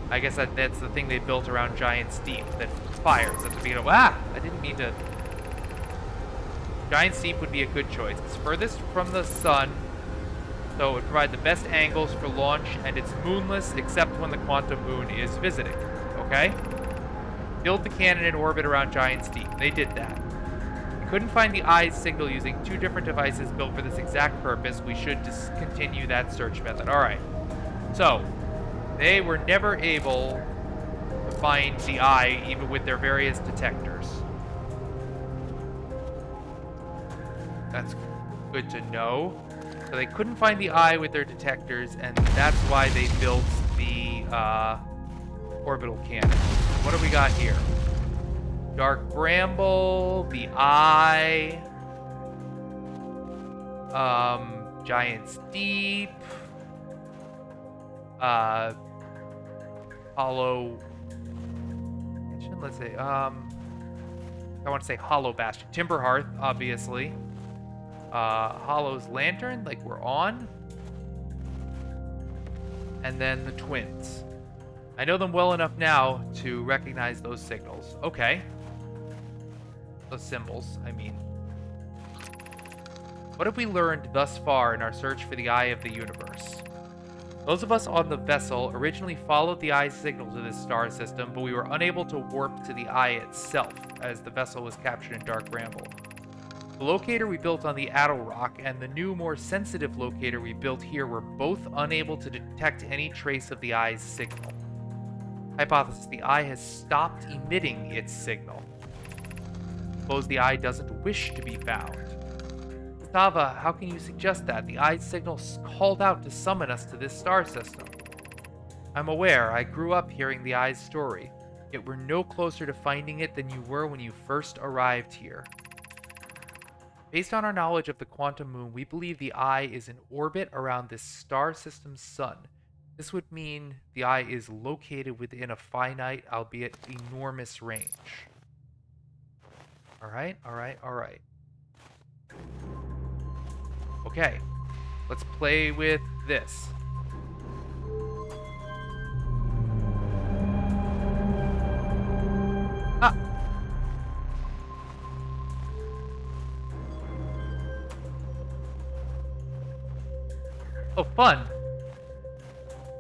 I guess that's the thing they built around Giant Steep that fires at the beginning. I didn't mean to. Giant Steep would be a good choice. It's furthest from the sun, so it would provide the best angles for launch, and it's moonless except when the quantum moon is visiting. Okay? Build the cannon in orbit around Giant Steep. They did that. We couldn't find the eye's signal using two different devices built for this exact purpose. We should discontinue that search method. Alright. So, they were never able to find the eye, even with their various detectors. That's good to know. So they couldn't find the eye with their detectors, and that's why they built the orbital cannon. What do we got here? Dark Bramble, the eye, Giant Steep, Hollow. Let's say, I want to say Hollow Bastion, Timber Hearth, obviously. Hollow's Lantern, like we're on. And then the twins. I know them well enough now to recognize those signals. Okay. Those symbols, I mean. What have we learned thus far in our search for the eye of the universe? Those of us on the vessel originally followed the eye's signal to this star system, but we were unable to warp to the eye itself, as the vessel was captured in Dark Bramble. The locator we built on the Addle Rock and the new, more sensitive locator we built here were both unable to detect any trace of the eye's signal. Hypothesis: the eye has stopped emitting its signal. Suppose the eye doesn't wish to be found. Sava, how can you suggest that? The eye's signal called out to summon us to this star system. I'm aware. I grew up hearing the eye's story, yet we're no closer to finding it than you were when you first arrived here. Based on our knowledge of the quantum moon, we believe the eye is in orbit around this star system's sun. This would mean the eye is located within a finite, albeit enormous range. Alright. Okay, let's play with this. Ah! Oh, fun!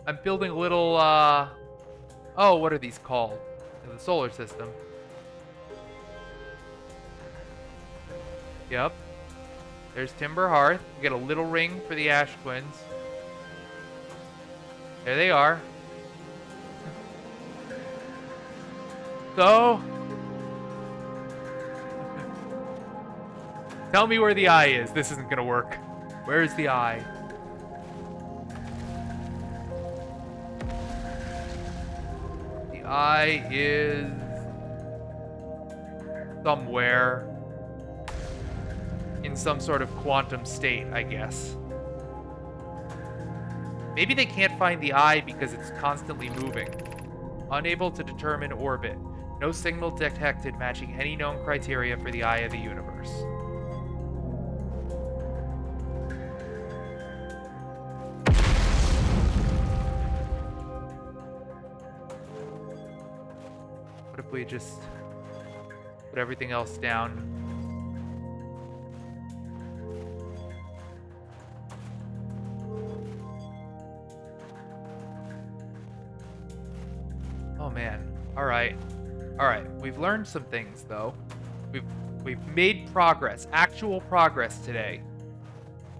I'm building a little, oh, what are these called? In the solar system. Yep. There's Timber Hearth. We get a little ring for the Ash Twins. There they are. So, tell me where the eye is. This isn't gonna work. Where's the eye? The eye is somewhere in some sort of quantum state, I guess. Maybe they can't find the eye because it's constantly moving. Unable to determine orbit. No signal detected matching any known criteria for the eye of the universe. What if we just put everything else down? Oh man. All right. We've learned some things though. We've made progress, actual progress today.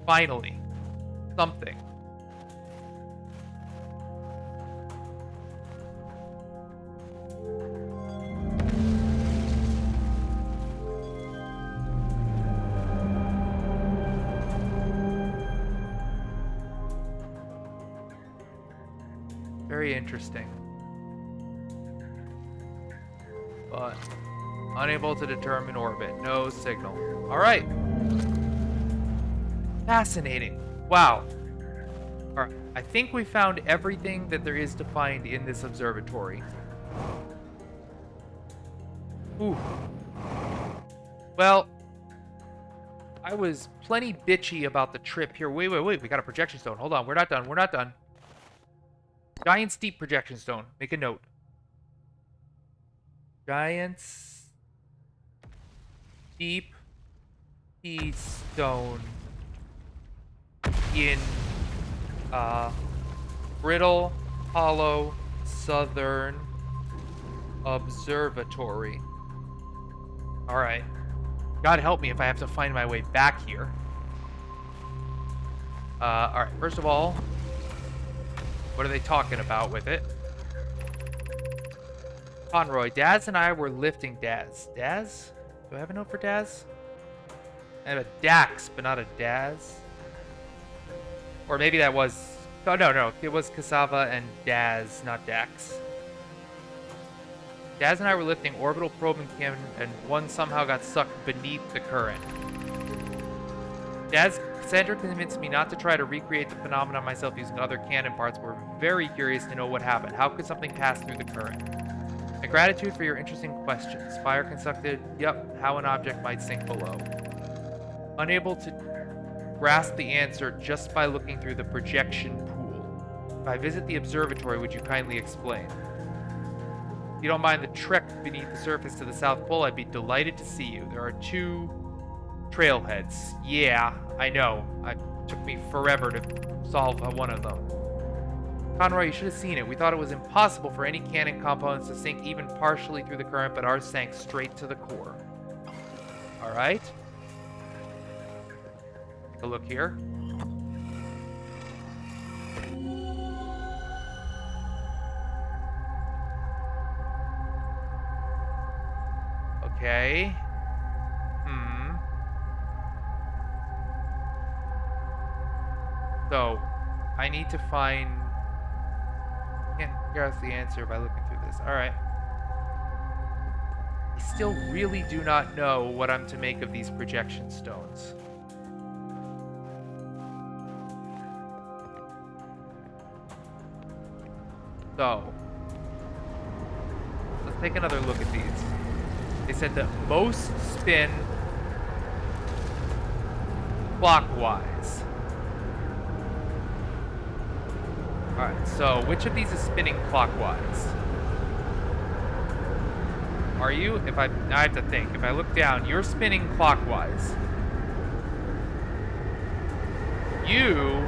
Finally. Something. Very interesting. But unable to determine orbit. No signal. All right. Fascinating. Wow. All right. I think we found everything that there is to find in this observatory. Ooh. Well, I was plenty bitchy about the trip here. Wait. We got a projection stone. Hold on. We're not done. Giant steep projection stone. Make a note. Giant steep stone in Brittle Hollow Southern Observatory. Alright. God help me if I have to find my way back here. Alright, first of all, what are they talking about with it? Conroy, Daz and I were lifting Daz. Daz? Do I have a note for Daz? I have a Dax, but not a Daz. Or maybe that was... Oh, no. It was Cassava and Daz, not Dax. Daz and I were lifting orbital probing cannon, and one somehow got sucked beneath the current. Cassandra convinced me not to try to recreate the phenomenon myself using other cannon parts. We're very curious to know what happened. How could something pass through the current? My gratitude for your interesting questions. Fire constructed, yep, how an object might sink below. Unable to grasp the answer just by looking through the projection pool. If I visit the observatory, would you kindly explain? If you don't mind the trek beneath the surface to the South Pole, I'd be delighted to see you. There are 2 trailheads. Yeah, I know. It took me forever to solve one of them. Conroy, you should have seen it. We thought it was impossible for any cannon components to sink even partially through the current, but ours sank straight to the core. Alright. Take a look here. Okay. So, I need to find... Can't guess the answer by looking through this. Alright. I still really do not know what I'm to make of these projection stones. So, let's take another look at these. They said that most spin clockwise. Alright, so which of these is spinning clockwise? Are you? I have to think. If I look down, you're spinning clockwise. You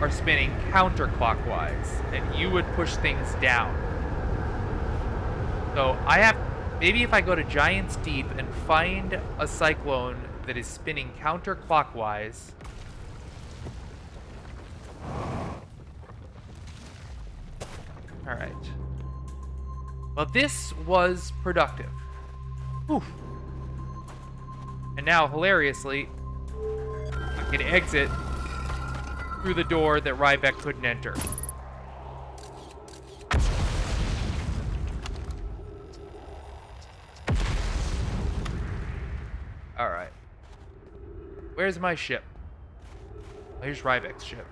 are spinning counterclockwise, and you would push things down. So maybe if I go to Giant's Deep and find a cyclone that is spinning counterclockwise. Alright. Well, this was productive. Oof. And now, hilariously, I can exit through the door that Rybeck couldn't enter. Alright. Where's my ship? Oh, here's Rybeck's ship.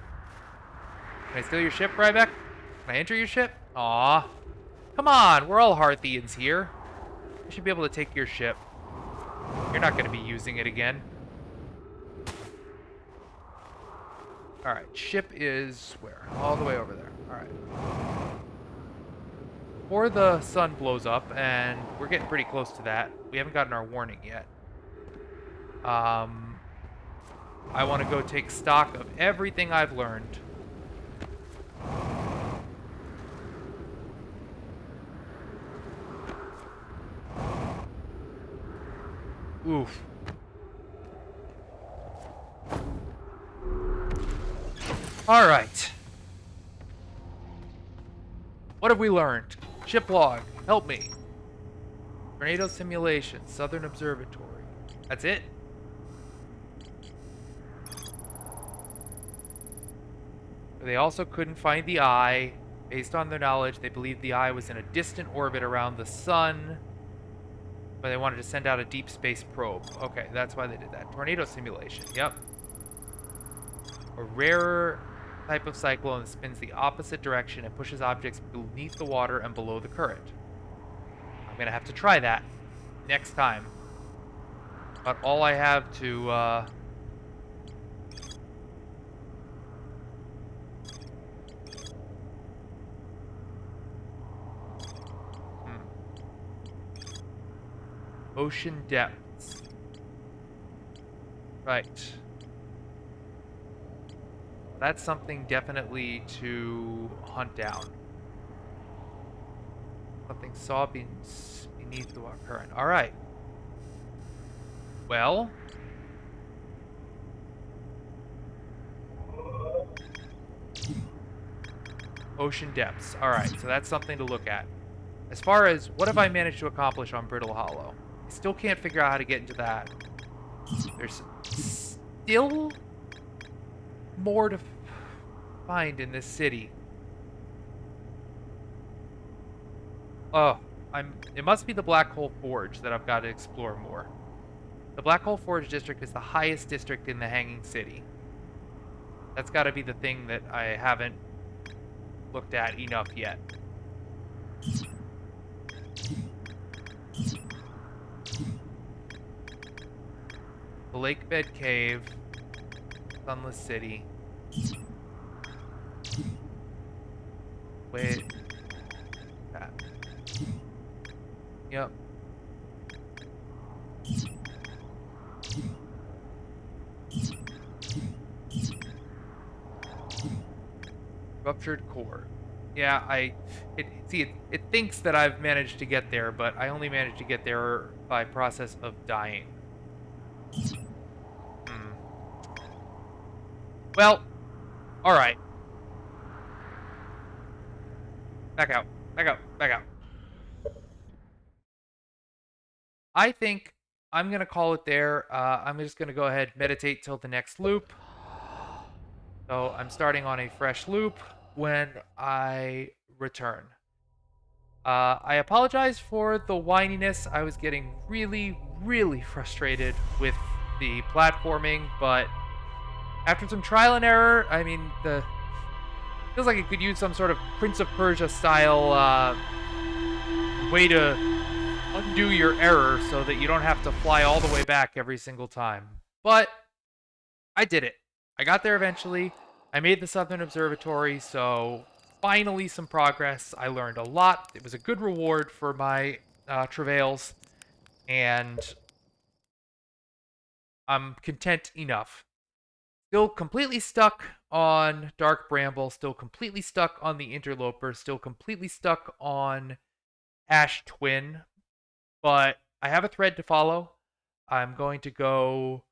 Can I steal your ship, Rybeck? Can I enter your ship? Aw. Come on, we're all Hearthians here. I should be able to take your ship. You're not going to be using it again. Alright, ship is where? All the way over there. Alright. Before the sun blows up, and we're getting pretty close to that. We haven't gotten our warning yet. I want to go take stock of everything I've learned. Oof. Alright. What have we learned? Ship log. Help me. Tornado simulation. Southern Observatory. That's it? They also couldn't find the eye. Based on their knowledge, they believed the eye was in a distant orbit around the sun. But they wanted to send out a deep space probe. Okay, that's why they did that. Tornado simulation. Yep. A rarer type of cyclone that spins the opposite direction and pushes objects beneath the water and below the current. I'm going to have to try that next time. But all I have to... Ocean depths. Right. That's something definitely to hunt down. Something saw beneath the water current. Alright. Well. Ocean depths. Alright, so that's something to look at. As far as what have I managed to accomplish on Brittle Hollow? I still can't figure out how to get into that. There's still more to find in this city. Oh, it must be the Black Hole Forge that I've got to explore more. The Black Hole Forge district is the highest district in the Hanging City. That's got to be the thing that I haven't looked at enough yet. The Lakebed Cave, Sunless City. Wait. That. Yep. Ruptured core. Yeah, it thinks that I've managed to get there, but I only managed to get there by process of dying. Hmm. Well, all right. Back out. Back out. Back out. I think I'm gonna call it there. I'm just gonna go ahead meditate till the next loop. So I'm starting on a fresh loop when I return. I apologize for the whininess. I was getting really, really frustrated with the platforming, but after some trial and error, I mean, the feels like it could use some sort of Prince of Persia style way to undo your error so that you don't have to fly all the way back every single time. But I did it. I got there eventually. I made the Southern Observatory, so finally some progress. I learned a lot. It was a good reward for my travails, and I'm content enough. Still completely stuck on Dark Bramble, still completely stuck on the Interloper, still completely stuck on Ash Twin, but I have a thread to follow. I'm going to go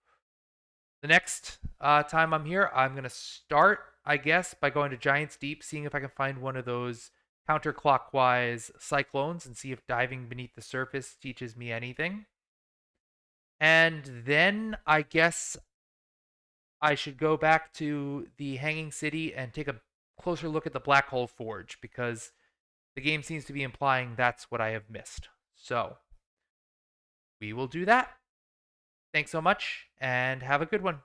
the next time I'm here. I'm going to start, I guess, by going to Giant's Deep, seeing if I can find one of those counterclockwise cyclones and see if diving beneath the surface teaches me anything. And then I guess I should go back to the Hanging City and take a closer look at the Black Hole Forge because the game seems to be implying that's what I have missed. So we will do that. Thanks so much and have a good one.